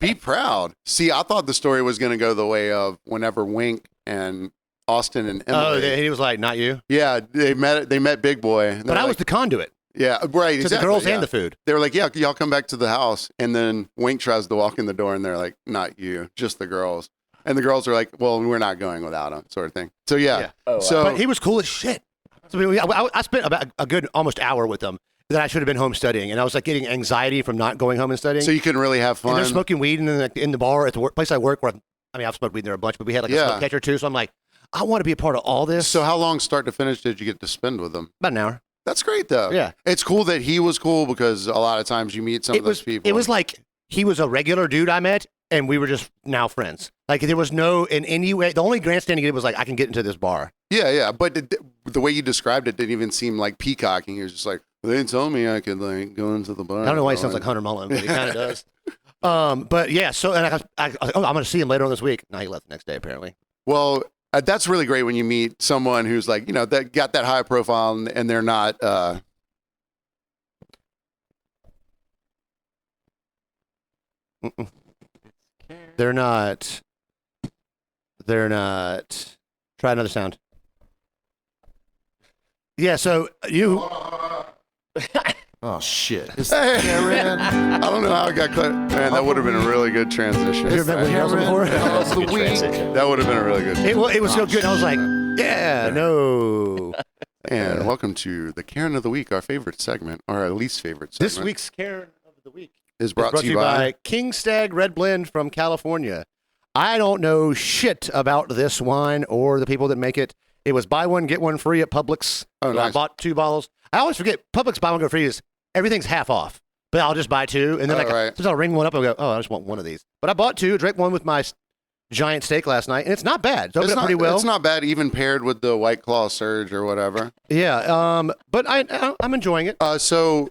be proud. See, I thought the story was going to go the way of whenever Wink and Austin and Emily. Oh, he was like, not you. Yeah, they met Big Boy. But I was the conduit. Yeah, right. To exactly, the girls and the food. They were like, yeah, y'all come back to the house. And then Wink tries to walk in the door, and they're like, not you, just the girls. And the girls are like, well, we're not going without him, sort of thing. So, yeah. Oh, wow. So, but he was cool as shit. So I spent about a good almost hour with them. that I should have been home studying, and I was like getting anxiety from not going home and studying. So you couldn't really have and fun. they're smoking weed in the bar at the place I work. Where I've smoked weed there a bunch, but we had like a smoke catcher too. So I'm like, I want to be a part of all this. So how long start to finish did you get to spend with them? About an hour. That's great though. Yeah. It's cool that he was cool because a lot of times you meet some of those people. It was like he was a regular dude I met, and we were just now friends. Like there was no in any way. The only grandstanding he did was like, I can get into this bar. Yeah. But the way you described it didn't even seem like peacocking. He was just like, well, they told me I could like go into the bar. I don't know why he sounds like Hunter Mullen, but he kind of does. But yeah, so and I was like, oh, I'm going to see him later on this week. No, he left the next day apparently. Well, that's really great when you meet someone who's like, that got that high profile and they're not. They're not. Try another sound. Yeah, so you. Oh shit! Hey, I don't know how it got cut. Man, that would have been a really good transition. You remember when before? That's a good transition. That would have been a really good. It was so good. I was like, yeah, no. And welcome to the Karen of the Week, our favorite segment, or our least favorite segment. This week's Karen of the Week is brought to you by King Stag Red Blend from California. I don't know shit about this wine or the people that make it. It was buy one, get one free at Publix. Oh, nice. I bought 2 bottles. I always forget Publix buy one, get free is everything's half off. But I'll just buy 2. And then sometimes I'll ring one up and go, oh, I just want one of these. But I bought 2, drank one with my giant steak last night, and it's not bad. It's opened up pretty well. It's not bad, even paired with the White Claw Surge or whatever. Yeah, but I'm enjoying it. So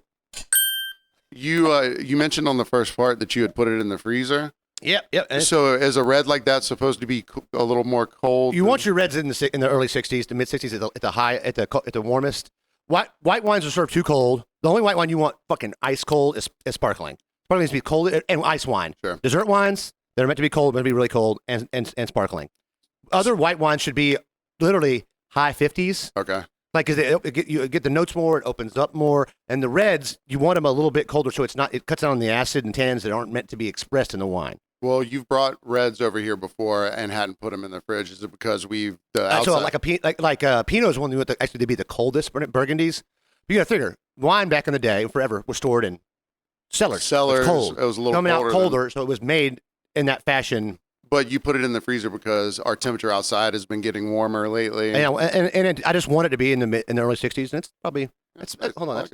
you mentioned on the first part that you had put it in the freezer. Yep. So is a red like that supposed to be a little more cold? You want your reds in the early 60s to mid 60s at the warmest. White wines are served too cold. The only white wine you want fucking ice cold is sparkling. Sparkling needs to be cold and ice wine. Sure. Dessert wines, they're meant to be cold, meant to be really cold and sparkling. Other white wines should be literally high 50s. Okay. Like, cause you get the notes more, it opens up more, and the reds you want them a little bit colder, so it cuts down on the acid and tannins that aren't meant to be expressed in the wine. Well, you've brought reds over here before and hadn't put them in the fridge. Is it because we've so like Pinot is one that actually to be the coldest Burgundies. You got to figure wine back in the day forever was stored in cellars. Cellars. Cold. It was a little coming colder out colder, so it was made in that fashion. But you put it in the freezer because our temperature outside has been getting warmer lately. Yeah, and I just want it to be in the early 60s, and it's probably hold on,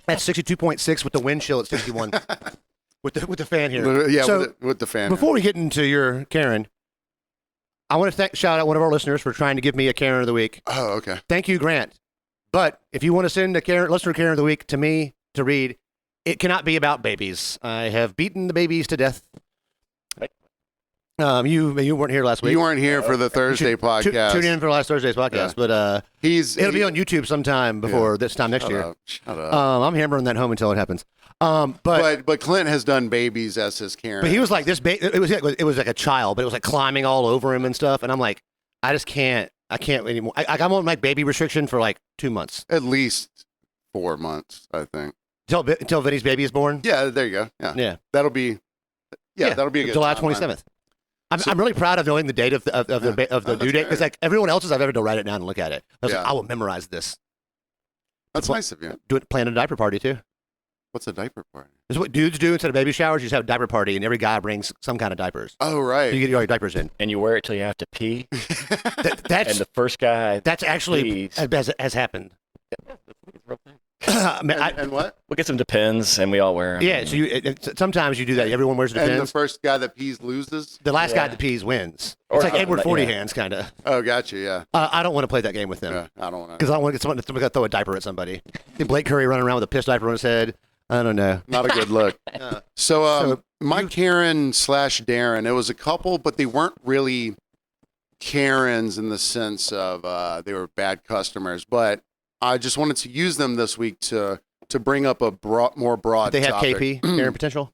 that's 62.6 with the wind chill at 61. With the fan here. Yeah, so with the fan. Before we get into your Karen, I want to shout out one of our listeners for trying to give me a Karen of the Week. Oh, okay. Thank you, Grant. But if you want to send a listener Karen of the Week to me to read, it cannot be about babies. I have beaten the babies to death. You weren't here last week. You weren't here for the Thursday podcast. Tune in for last Thursday's podcast, yeah. But it'll be on YouTube sometime before this time next year. Shut up. I'm hammering that home until it happens. But Clint has done babies as his Karen. But he was like this. It was like a child, but it was like climbing all over him and stuff. And I'm like, I just can't. I can't anymore. I'm on my baby restriction for like 2 months. At least 4 months, I think. Until Vinny's baby is born. Yeah, there you go. Yeah. That'll be. Yeah, that'll be a good July 27th. I'm really proud of knowing the date of the due date because like everyone else's I've ever to write it down and look at it. I was like, I will memorize this. That's nice of you. Plan a diaper party too. What's a diaper party? This is what dudes do instead of baby showers. You just have a diaper party, and every guy brings some kind of diapers. Oh, right. So you get your diapers in, and you wear it till you have to pee. That's and the first guy. That's actually has happened. And what? We get some Depends, and we all wear them. Yeah, so sometimes you do that. Everyone wears Depends. And the first guy that pees loses? The last guy that pees wins. It's like Edward 40 Hands, kind of. Oh, gotcha, yeah. I don't want to play that game with them. Yeah, I don't want to. Because I don't want to get someone to throw a diaper at somebody. Blake Curry running around with a piss diaper on his head. I don't know. Not a good look. So my Karen / Darren, it was a couple, but they weren't really Karens in the sense of they were bad customers, but I just wanted to use them this week to bring up a more broad They have topic. KP, Karen potential?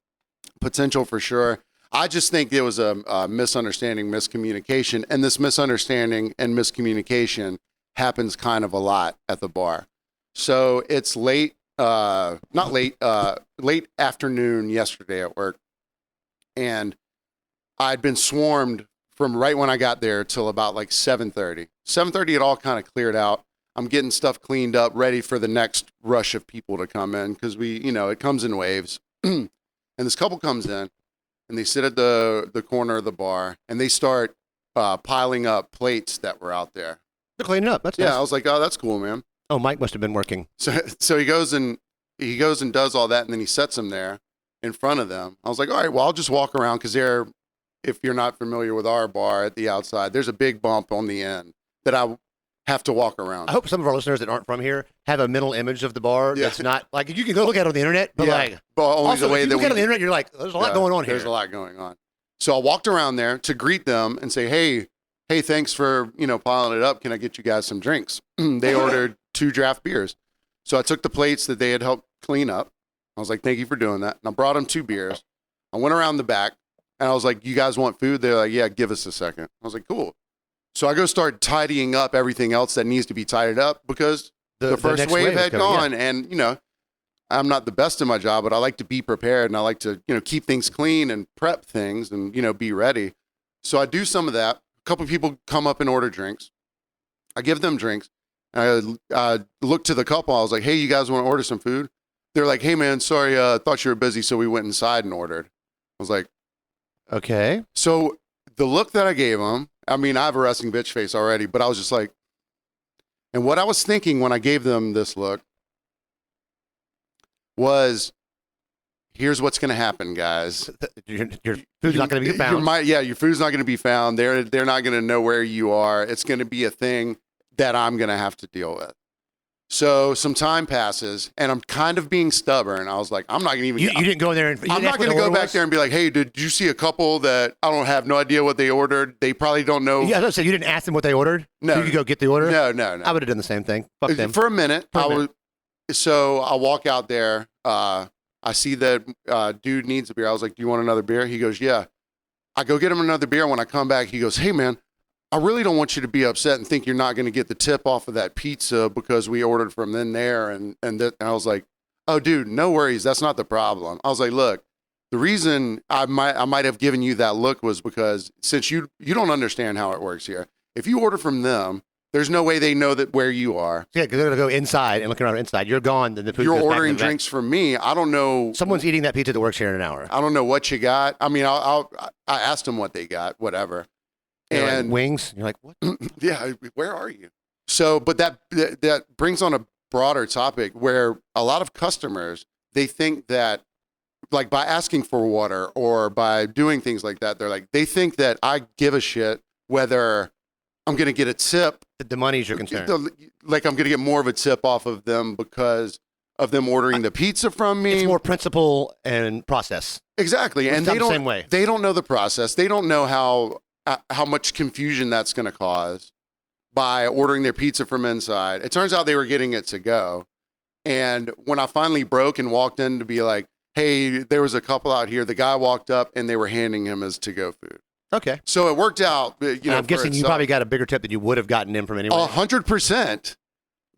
Potential for sure. I just think there was a misunderstanding, miscommunication, and this misunderstanding and miscommunication happens kind of a lot at the bar. So it's late afternoon yesterday at work, and I'd been swarmed from right when I got there till about like 7:30. 7:30, it all kind of cleared out. I'm getting stuff cleaned up, ready for the next rush of people to come in because it comes in waves. And this couple comes in, and they sit at the corner of the bar, and they start piling up plates that were out there. They're cleaning up. That's Yeah, nice. I was like, oh, that's cool, man. Oh, Mike must have been working. So he goes and does all that, and then he sets them there in front of them. I was like, all right, well, I'll just walk around because if you're not familiar with our bar at the outside, there's a big bump on the end that I have to walk around. I hope some of our listeners that aren't from here have a mental image of the bar Yeah. that's not like you can go look at it on the internet, but but only also the way if you that look at it on the internet, you're like, there's a lot going on here. There's a lot going on. So I walked around there to greet them and say, hey, thanks for piling it up. Can I get you guys some drinks? They ordered 2 draft beers. So I took the plates that they had helped clean up. I was like, thank you for doing that. And I brought them 2 beers. I went around the back and I was like, you guys want food? They're like, yeah, give us a second. I was like, cool. So I go start tidying up everything else that needs to be tidied up because the first next wave wave is had coming, gone. And, I'm not the best at my job, but I like to be prepared and I like to, keep things clean and prep things and, be ready. So I do some of that. A couple of people come up and order drinks. I give them drinks. I looked to the couple. I was like, hey, you guys want to order some food? They're like, hey, man, sorry, thought you were busy. So we went inside and ordered. I was like, Okay. so the look that I gave them, I mean, I have a resting bitch face already, but I was just like, and what I was thinking when I gave them this look was, here's what's going to happen, guys. Your food's not going to be found. Your food's not going to be found. They're not going to know where you are. It's going to be a thing that I'm going to have to deal with. So some time passes, and I'm kind of being stubborn. I was like, I'm not going to even. You didn't go in there and. I'm not going to go back there and be like, hey, did you see a couple that I don't have no idea what they ordered? They probably don't know. Yeah, I was gonna say, you didn't ask them what they ordered. No. So you could go get the order. No. I would have done the same thing. Fuck them. For a minute, so I walk out there. I see that dude needs a beer. I was like, do you want another beer? He goes, yeah. I go get him another beer. When I come back, he goes, hey, man, I really don't want you to be upset and think you're not going to get the tip off of that pizza because we ordered from then there. And I was like, oh, dude, no worries. That's not the problem. I was like, look, the reason I might have given you that look was because since you don't understand how it works here. If you order from them, there's no way they know that where you are. Yeah, because they're going to go inside and look around inside. You're gone, then the food You're goes back ordering in the back. drinks from me. I don't know. Someone's eating that pizza that works here in an hour. I don't know what you got. I mean, I asked them what they got, whatever. They're like, And wings. You're like, what? yeah, where are you? So, but that brings on a broader topic where a lot of customers, they think that like by asking for water or by doing things like that, they think that I give a shit whether I'm going to get a tip. The money's your concern. Like I'm going to get more of a tip off of them because of them ordering the pizza from me. It's more principle and process. Exactly. It's And not they the don't, same way. They don't know the process. They don't know how much confusion that's going to cause by ordering their pizza from inside. It turns out they were getting it to go. And when I finally broke and walked in to be like, hey, there was a couple out here, the guy walked up and they were handing him his to-go food. Okay. So it worked out. I'm guessing you probably got a bigger tip than you would have gotten in from anywhere. 100%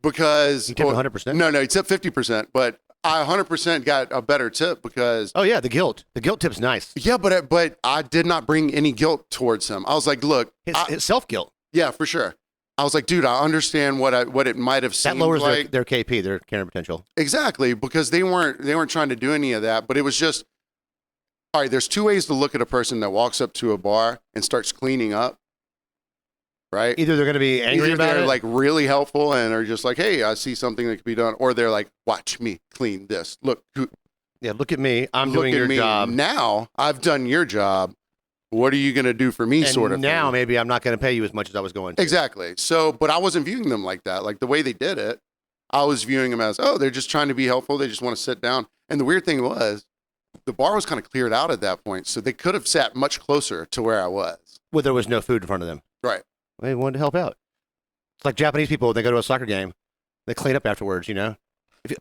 because... You tipped 100%? No, you tipped 50%, but I 100% got a better tip because... Oh, yeah, the guilt. The guilt tip's nice. Yeah, but I did not bring any guilt towards him. I was like, look... It's self-guilt. Yeah, for sure. I was like, dude, I understand what it might have seemed that lowers like. their KP, their carrying potential. Exactly, because they weren't trying to do any of that, but it was just, all right, there's 2 ways to look at a person that walks up to a bar and starts cleaning up, right? Either they're going to be angry Either about they're it. like really helpful and are just like, hey, I see something that could be done, or they're like, watch me clean this. Look look at me. I'm look doing at your me. job. Now I've done your job. What are you going to do for me, And sort of now thing. maybe I'm not going to pay you as much as I was going to. Exactly. So, but I wasn't viewing them like that. Like the way they did it, I was viewing them as, oh, they're just trying to be helpful. They just want to sit down. And the weird thing was, the bar was kind of cleared out at that point. So they could have sat much closer to where I was. Well, there was no food in front of them. Right. They wanted to help out. It's like Japanese people, when they go to a soccer game, they clean up afterwards, you know?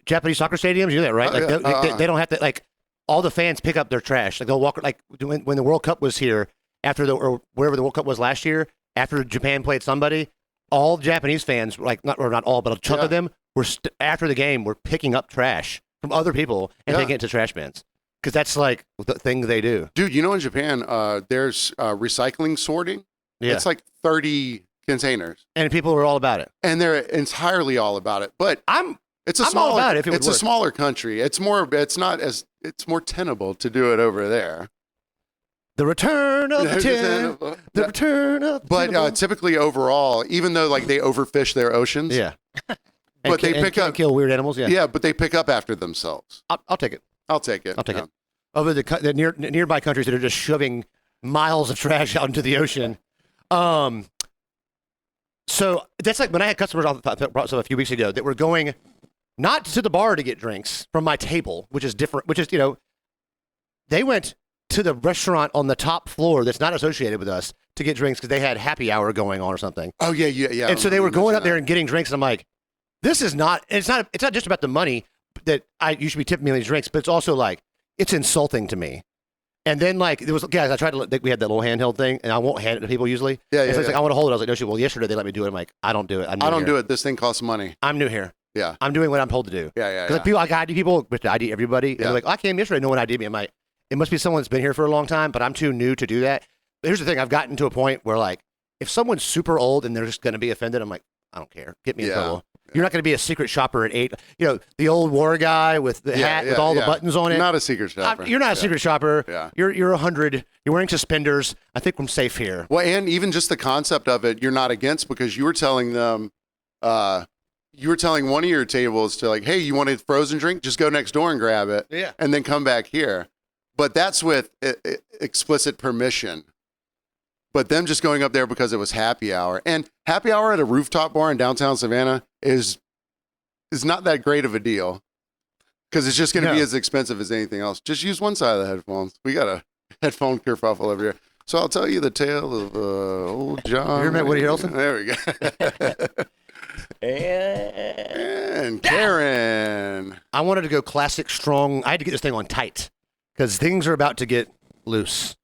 Japanese soccer stadiums, you know that, right? Oh, Like yeah. they don't have to, like, all the fans pick up their trash. Like they'll walk, like when the World Cup was here, or wherever the World Cup was last year, after Japan played somebody, all Japanese fans, like not all, but a chunk of them were after the game were picking up trash from other people and taking it to trash bins because that's like the thing they do. Dude, you know in Japan, there's recycling sorting. Yeah. It's like 30 containers, and people are all about it. and they're entirely all about it. But I'm it's a all smaller, about it if it would it's a work. smaller country. It's more tenable to do it over there. the return of the tin. The return of the But tin. typically overall, even though like they overfish their oceans, Yeah. But they and pick up- kill weird animals. Yeah. yeah, but they pick up after themselves. I'll take it. I'll take it. I'll take Yeah. it. Over the nearby countries that are just shoving miles of trash out into the ocean. So that's like when I had customers brought some a few weeks ago that were going not to the bar to get drinks from my table, which is different, which is, they went to the restaurant on the top floor that's not associated with us to get drinks because they had happy hour going on or something. Oh yeah. And so they were You going up mentioned there and getting drinks, and I'm like, this is not. It's not just about the money that you should be tipping me on these drinks, but it's also like it's insulting to me. And then like there was guys, I tried to. We had that little handheld thing, and I won't hand it to people usually. Yeah, And so yeah, it's like yeah. I want to hold it. I was like, no shit. Well, yesterday they let me do it. I'm like, I don't do it. I don't do it. This thing costs money. I'm new here. Yeah. I'm doing what I'm told to do. Yeah. Because people, I ID people, with the ID everybody. And Yeah. they're like, I came yesterday. No one ID'd me. I'm like, it must be someone that's been here for a long time, but I'm too new to do that. But here's the thing: I've gotten to a point where like, if someone's super old and they're just going to be offended, I'm like, I don't care. Get me in Yeah. trouble. You're not going to be a secret shopper at 8. The old war guy with the hat with all the buttons on it. Not a secret shopper. You're not a secret shopper. Yeah. You're 100. You're wearing suspenders. I think I'm safe here. Well, and even just the concept of it, you're not against because you were telling them, you were telling one of your tables to like, hey, you want a frozen drink? Just go next door and grab it. Yeah. And then come back here. But that's with explicit permission. But them just going up there because it was happy hour. And happy hour at a rooftop bar in downtown Savannah is not that great of a deal. Because it's just going to be No. as expensive as anything else. Just use one side of the headphones. We got a headphone kerfuffle over here. So I'll tell you the tale of old John. You remember Woody Harrelson? There we go. And Karen. I wanted to go classic strong. I had to get this thing on tight because things are about to get loose.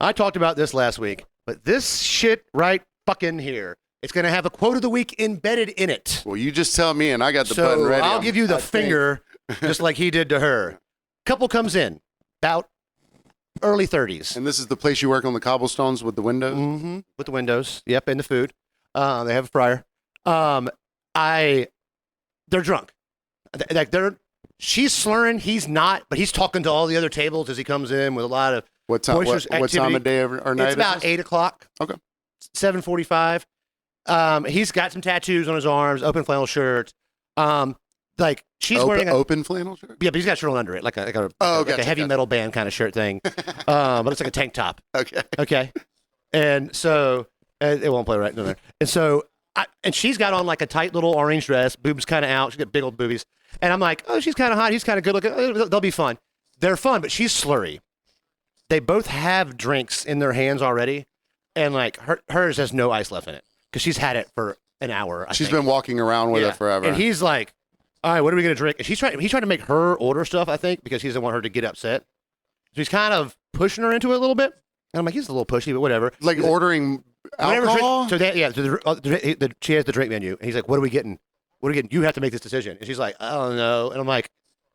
I talked about this last week, but this shit right fucking here, it's going to have a quote of the week embedded in it. Well, you just tell me, and I got the button So ready. I'll give you the finger just like he did to her. Couple comes in, about early 30s. And this is the place you work on the cobblestones with the windows? Mm-hmm. With the windows. Yep, and the food. They have a fryer. They're drunk. She's slurring. He's not, but he's talking to all the other tables as he comes in with a lot of What time? boisterous What time activity. of day or night? It's about is this? 8 o'clock. Okay. 7:45. He's got some tattoos on his arms, open flannel shirt. Like she's wearing a open flannel shirt. yeah, but he's got a shirt on under it, like a gotcha, heavy gotcha. metal band kind of shirt thing. But it's like a tank top. Okay. Okay. And so it won't play right in there. And so and she's got on like a tight little orange dress, boobs kind of out. She's got big old boobies. And I'm like, oh, she's kind of hot. He's kind of good looking. They'll be fun. They're fun, but she's slurry. They both have drinks in their hands already. And like hers has no ice left in it because she's had it for an hour. She's been walking around with it forever. And he's like, all right, what are we going to drink? And he's trying to make her order stuff, I think, because he doesn't want her to get upset. So he's kind of pushing her into it a little bit. And I'm like, he's a little pushy, but whatever. like He's ordering whatever alcohol. drink, so she has the drink menu. And he's like, what are we getting? What are we getting? You have to make this decision. And she's like, I don't know. And I'm like,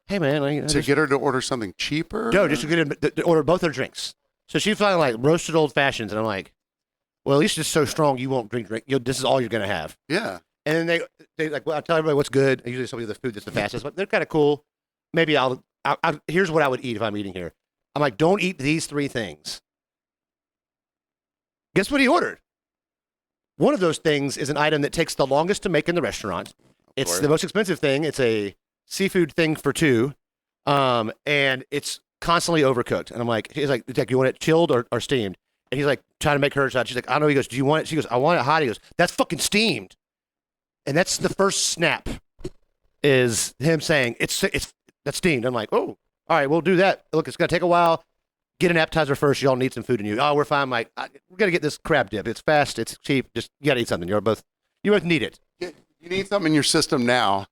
hey, man. to get her to order something cheaper. No, just to get him to order both their drinks. So she's finding like roasted old fashions. And I'm like, well, at least it's so strong you won't drink. This is all you're going to have. Yeah. And then they like, well, I tell everybody what's good. I usually tell you the food that's the fastest, but they're kind of cool. Maybe here's what I would eat if I'm eating here. I'm like, don't eat these 3 things. Guess what he ordered? One of those things is an item that takes the longest to make in the restaurant. It's course. the most expensive thing. It's a seafood thing for 2. And it's constantly overcooked. And I'm like, he's like, you want it chilled or steamed? And he's like, trying to make her decide. She's like, I don't know. He goes, do you want it? She goes, I want it hot. He goes, that's fucking steamed. And that's the first snap is him saying, it's that's steamed. I'm like, oh, all right, we'll do that. Look, it's going to take a while. Get an appetizer first. Y'all need some food in you. Oh, we're fine. I'm like, we're going to get this crab dip. It's fast. It's cheap. Just, you got to eat something. You both need it. You need something in your system now.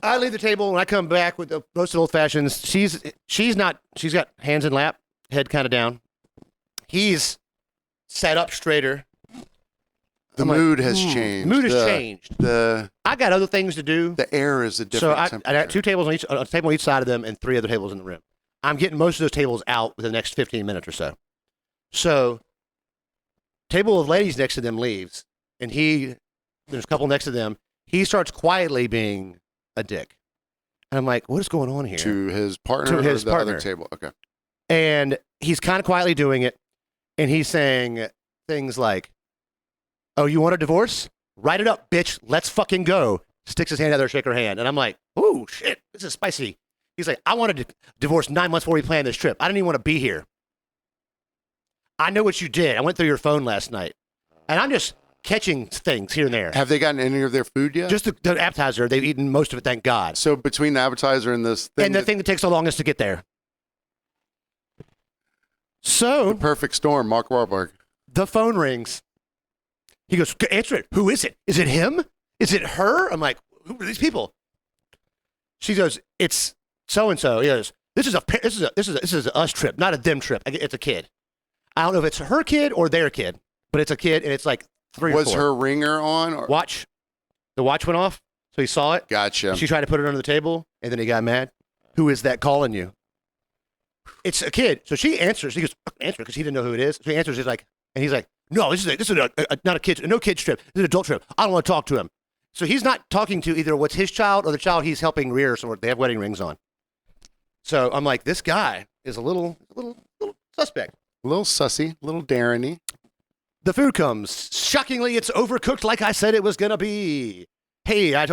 I leave the table and I come back with the roasted old fashions. She's got hands in lap, head kind of down. He's sat up straighter. The I'm like, mood has changed. The mood has changed. I got other things to do. The air is a So different I temperature. got 2 tables on a table on each side of them and 3 other tables in the room. I'm getting most of those tables out within the next 15 minutes or so. So, table of ladies next to them leaves. and there's a couple next to them. He starts quietly being a dick. And I'm like, what is going on here? To his partner To his or the partner. other table? Okay. And he's kind of quietly doing it. And he's saying things like, oh, you want a divorce? Write it up, bitch. Let's fucking go. Sticks his hand out there, shake her hand. And I'm like, oh, shit, this is spicy. He's like, I wanted to divorce 9 months before we planned this trip. I didn't even want to be here. I know what you did. I went through your phone last night. And I'm just catching things here and there. Have they gotten any of their food yet? Just the appetizer. They've eaten most of it, thank God. So between the appetizer and this thing, And the thing that takes the longest to get there. So perfect storm, Mark Wahlberg. the phone rings. He goes, answer it. Who is it? Is it him? Is it her? I'm like, who are these people? She goes, it's so and so. He goes, this is a us trip, not a them trip. It's a kid. I don't know if it's her kid or their kid, but it's a kid, and it's like 3 or 4. Was her ringer on? Or? Watch? The watch went off, so he saw it. Gotcha. She tried to put it under the table, and then he got mad. Who is that calling you? It's a kid. So she answers. He goes, answer because he didn't know who it is. So he answers. He's like, no, this is not a kid, no kids trip. This is an adult trip. I don't want to talk to him. So he's not talking to either what's his child or the child he's helping rear. So they have wedding rings on. So I'm like, this guy is a little suspect. A little sussy, a little Darren-y. The food comes. Shockingly, it's overcooked like I said it was going to be. Hey, and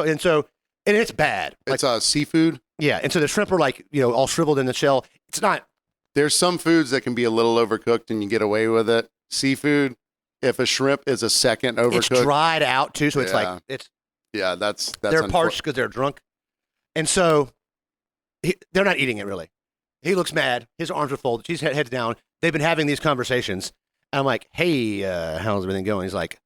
it's bad. Like, It's seafood. yeah, and so the shrimp are like, all shriveled in the shell. It's not. There's some foods that can be a little overcooked and you get away with it. Seafood, if a shrimp is a second overcooked. It's dried out too, so it's Yeah. like it's Yeah, that's they're parched because they're drunk, and so they're not eating it really. He looks mad. His arms are folded. She's heads down. They've been having these conversations. And I'm like, hey, how's everything going? He's like,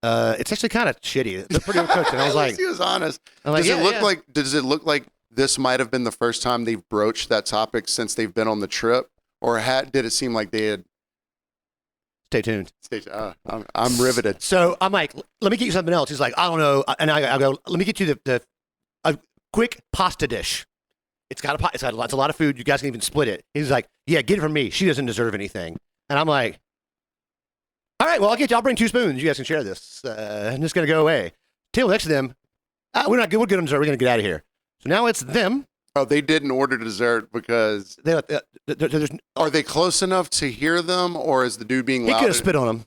it's actually kind of shitty. They're pretty overcooked. And I was At like, least he was honest. I'm like, Does yeah, it look yeah. like? Does it look like this might have been the first time they've broached that topic since they've been on the trip, or did it seem like they had? Stay tuned. I'm riveted. So I'm like, let me get you something else. He's like, I don't know. And I go, let me get you a quick pasta dish. It's got a lot of food. You guys can even split it. He's like, yeah, get it from me. She doesn't deserve anything. And I'm like, all right, well, I'll bring 2 spoons. You guys can share this. I'm just going to go away. Table next to them. We're not good. We're good on dessert. We're going to get out of here. So now it's them. Oh, they didn't order dessert because are they close enough to hear them, or is the dude being he loud? could have spit on them.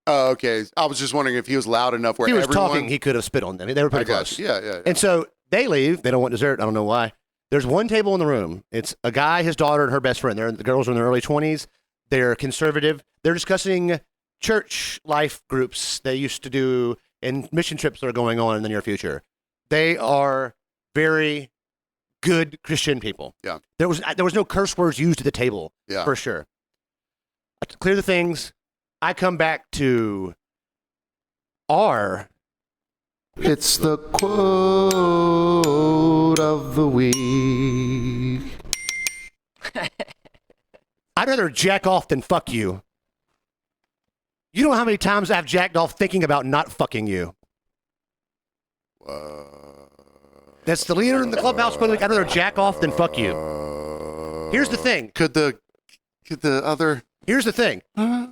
Oh, okay. I was just wondering if he was loud enough where He was everyone... talking. He could have spit on them. They were pretty close. Yeah. And so they leave. They don't want dessert. I don't know why. There's one table in the room. It's a guy, his daughter, and her best friend. The girls are in their early 20s. They're conservative. They're discussing church life groups they used to do and mission trips that are going on in the near future. They are very good Christian people. Yeah. There was no curse words used at the table, Yeah. for sure. To clear the things, I come back to It's the quote of the week. I'd rather jack off than fuck you. You know how many times I've jacked off thinking about not fucking you? That's the leader in the clubhouse. I'd rather jack off than fuck you. Here's the thing. Could the other... Here's the thing.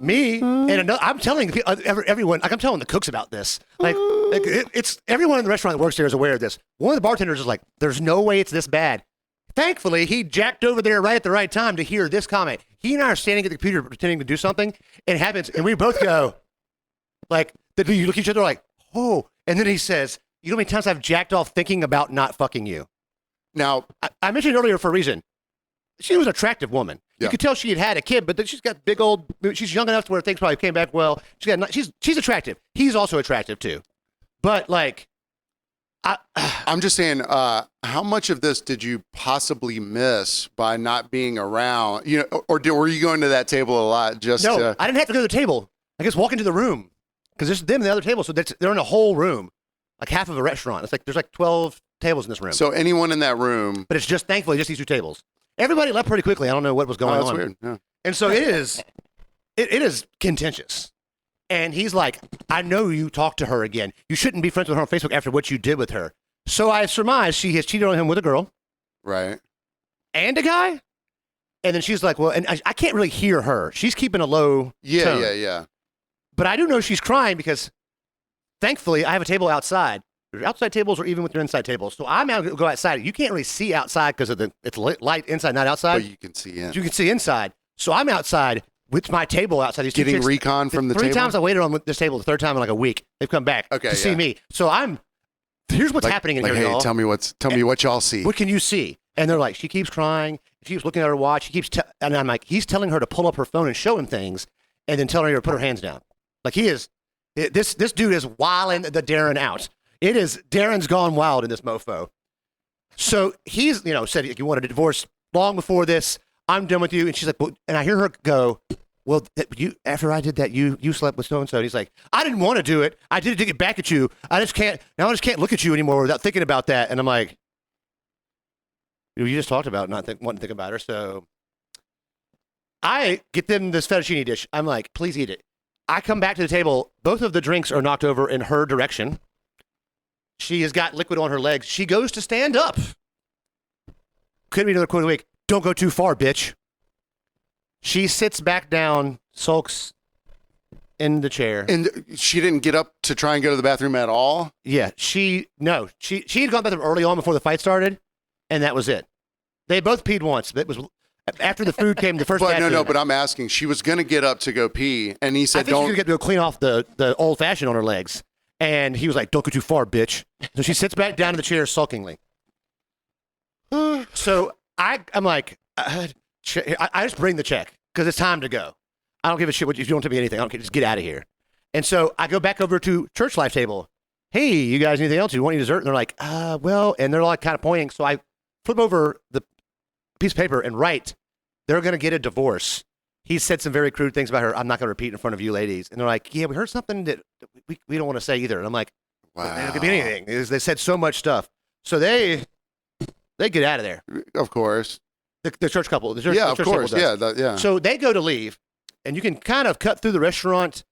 Me and another, I'm telling everyone, like I'm telling the cooks about this. It's everyone in the restaurant that works there is aware of this. One of the bartenders is like, there's no way it's this bad. Thankfully, he jacked over there right at the right time to hear this comment. He and I are standing at the computer pretending to do something, and it happens, and we both go, like, you look at each other like, oh. And then he says, you know how many times I've jacked off thinking about not fucking you? Now, I mentioned earlier for a reason. She was an attractive woman. Yeah. You could tell she had a kid, but then she's got big old. She's young enough to where things probably came back well. She's attractive. He's also attractive too, but like, I'm just saying, how much of this did you possibly miss by not being around? Or were you going to that table a lot? No, I didn't have to go to the table. I just walk into the room because there's them and the other table, so they're in a whole room, like half of a restaurant. It's like there's like 12 tables in this room. So anyone in that room? But it's just thankfully just these 2 tables. Everybody left pretty quickly. I don't know what was going That's on. weird. Yeah. And so it is contentious. And he's like, I know you talked to her again. You shouldn't be friends with her on Facebook after what you did with her. So I surmise she has cheated on him with a girl Right. and a guy. And then she's like, well, and I can't really hear her. She's keeping a low Yeah. tone. Yeah. But I do know she's crying because thankfully, I have a table outside. There's outside tables or even with your inside tables. So I'm out to go outside. You can't really see outside because of it's light inside, not outside. But you can see in. You can see inside. So I'm outside with my table outside. These two Getting chicks, recon from the three table? times I waited on this table. The third time in like a week, they've come back to see me. So here's what's happening in like, here, hey, y'all. tell me what y'all see. What can you see? And they're like, she keeps crying. She keeps looking at her watch. She keeps, and I'm like, he's telling her to pull up her phone and show him things, and then telling her to put her hands down. Like this dude is wilding the Darren out. Darren's gone wild in this mofo. So he's, said you wanted a divorce long before this. I'm done with you. And she's like, well, and I hear her go, well, after I did that, you slept with so and so. And he's like, I didn't want to do it. I did it to get back at you. I just can't look at you anymore without thinking about that. And I'm like, you just talked about not wanting to think about her. So I get them this fettuccine dish. I'm like, please eat it. I come back to the table. Both of the drinks are knocked over in her direction. She has got liquid on her legs. She goes to stand up. Could be another quote of the week. Don't go too far, bitch. She sits back down, sulks in the chair. And she didn't get up to try and go to the bathroom at all? Yeah, she had gone to the bathroom early on before the fight started, and that was it. They both peed once. That was after the food came. The first. But no. But I'm asking. She was going to get up to go pee, and he said, I think "Don't." She's going to clean off the old fashioned on her legs, and he was like, "Don't go too far, bitch." So she sits back down in the chair sulkingly. So I'm like, I just bring the check because it's time to go. I don't give a shit what you don't tell me anything. I don't care. Just get out of here. And so I go back over to Church Life table. Hey, you guys, anything else? You want any dessert? And they're like, well, and they're like kind of pointing. So I flip over the piece of paper and write, they're going to get a divorce. He said some very crude things about her. I'm not going to repeat in front of you ladies. And they're like, yeah, we heard something that we don't want to say either. And I'm like, Wow. It could be anything. They said so much stuff. So they get out of there. Of course. The church couple. The church, Yeah, the of church course. couple does. Yeah. So they go to leave, and you can kind of cut through the restaurant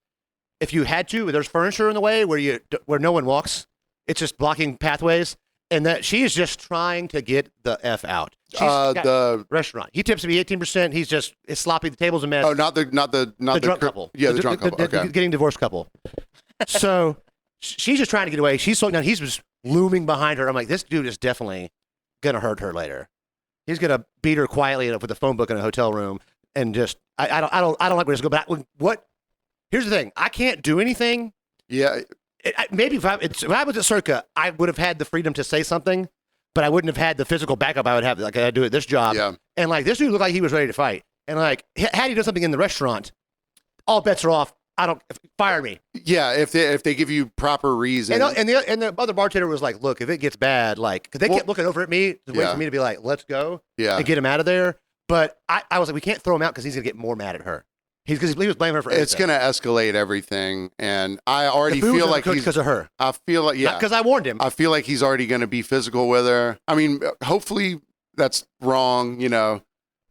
if you had to. There's furniture in the way where no one walks. It's just blocking pathways, and that she is just trying to get the F out. The restaurant. He tips me 18%. It's sloppy. The table's a mess. Oh, not the drunk couple. Yeah, the drunk couple. Okay. Getting divorced couple. So she's just trying to get away. She's slowing down. He's just looming behind her. I'm like, this dude is definitely gonna hurt her later. He's gonna beat her quietly with a phone book in a hotel room, and just I don't like where this go. But what? Here's the thing. I can't do anything. Yeah. Maybe if I was at Circa, I would have had the freedom to say something, but I wouldn't have had the physical backup I would have. Like I do at this job. Yeah. And like this dude looked like he was ready to fight. And like had he done something in the restaurant, all bets are off. Fire me. Yeah, if they give you proper reason. And the other bartender was like, look, if it gets bad, like, because they kept looking over at me, just waiting for me to be like, let's go and get him out of there. But I was like, we can't throw him out because he's going to get more mad at her. Because he was blaming her for everything. It's going to escalate everything. And I already feel like he's because of her. I feel like, yeah. Because I warned him. I feel like he's already going to be physical with her. I mean, hopefully that's wrong,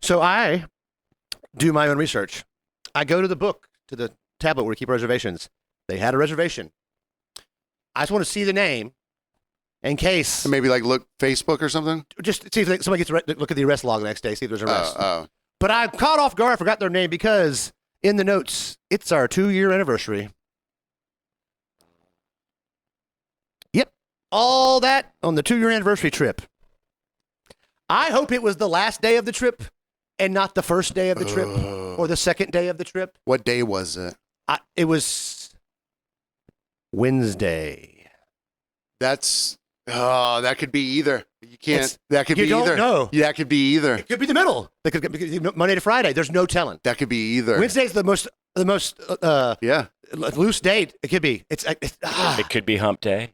So I do my own research. I go to the book, to the tablet where we keep reservations. They had a reservation. I just want to see the name in case. Maybe like look Facebook or something? Just see if somebody gets look at the arrest log the next day, see if there's an arrest. Oh. But I'm caught off guard. I forgot their name because in the notes, it's our 2-year anniversary. Yep. All that on the 2-year anniversary trip. I hope it was the last day of the trip and not the first day of the trip or the second day of the trip. What day was it? It was Wednesday. That could be either. You can't. That could be either. You don't know. Yeah, that could be either. It could be the middle. It could be Monday to Friday. There's no telling. That could be either. Wednesday's the most loose date. It could be. It could be hump day.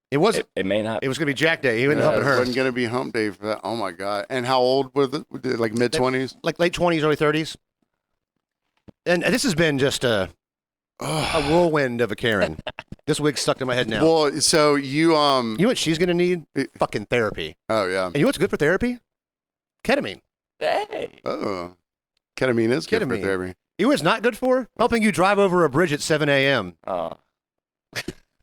It wasn't. It may not. It was going to be Jack Day. He wasn't humping her. It wasn't going to be hump day for that. Oh my God. And how old was it? Like mid-20s? Like late 20s, early 30s. And this has been just a whirlwind of a Karen. This wig's stuck in my head now. Well, so you know what she's going to need? Fucking therapy. Oh yeah. And you know what's good for therapy? Ketamine. Hey. Oh. Ketamine is good for therapy. You know what it's not good for? Helping you drive over a bridge at 7 a.m. Oh.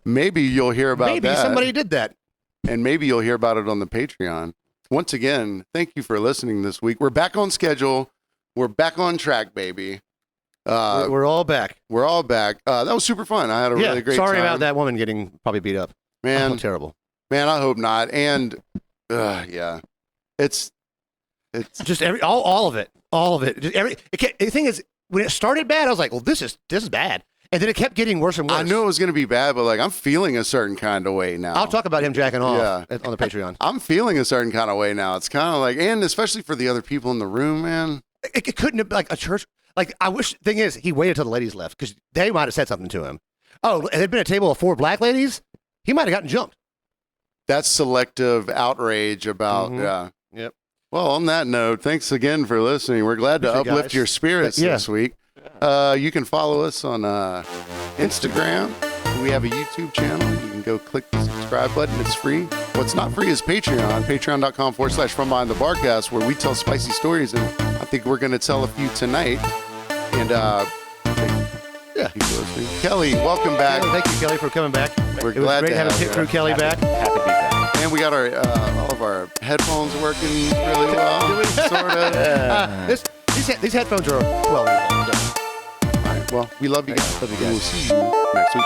Maybe you'll hear about that. Maybe somebody did that. And maybe you'll hear about it on the Patreon. Once again, thank you for listening this week. We're back on schedule. We're back on track, baby. We're all back. We're all back. That was super fun. I had a really great sorry time. about that woman getting probably beat up. Man, Oh, terrible. Man, I hope not. And yeah, it's Just all of it. Just the thing is, when it started bad, I was like, well, this is bad. And then it kept getting worse and worse. I knew it was going to be bad, but like I'm feeling a certain kind of way now. I'll talk about him jacking off on the Patreon. I'm feeling a certain kind of way now. It's kind of like, and especially for the other people in the room, man. It couldn't have been like a church. Like, I wish, thing is, he waited till the ladies left because they might have said something to him. Oh, it had been a table of 4 black ladies. He might have gotten jumped. That's selective outrage about, yeah. Yep. Well, on that note, thanks again for listening. We're glad to Appreciate uplift guys. your spirits this week. You can follow us on Instagram. We have a YouTube channel. You can go click the subscribe button. It's free. What's not free is Patreon. Patreon.com/FromBehindTheBarcast, where we tell spicy stories, and I think we're going to tell a few tonight. And keep listening. Kelly, welcome back. Thank you, Kelly, for coming back. We're It was glad great to having have Pit you. Crew Kelly back. Happy to be back. And we got our all of our headphones working really well, sort of. These headphones are 12 years old. All right, well, we love you guys. Love you guys. We'll see you next week.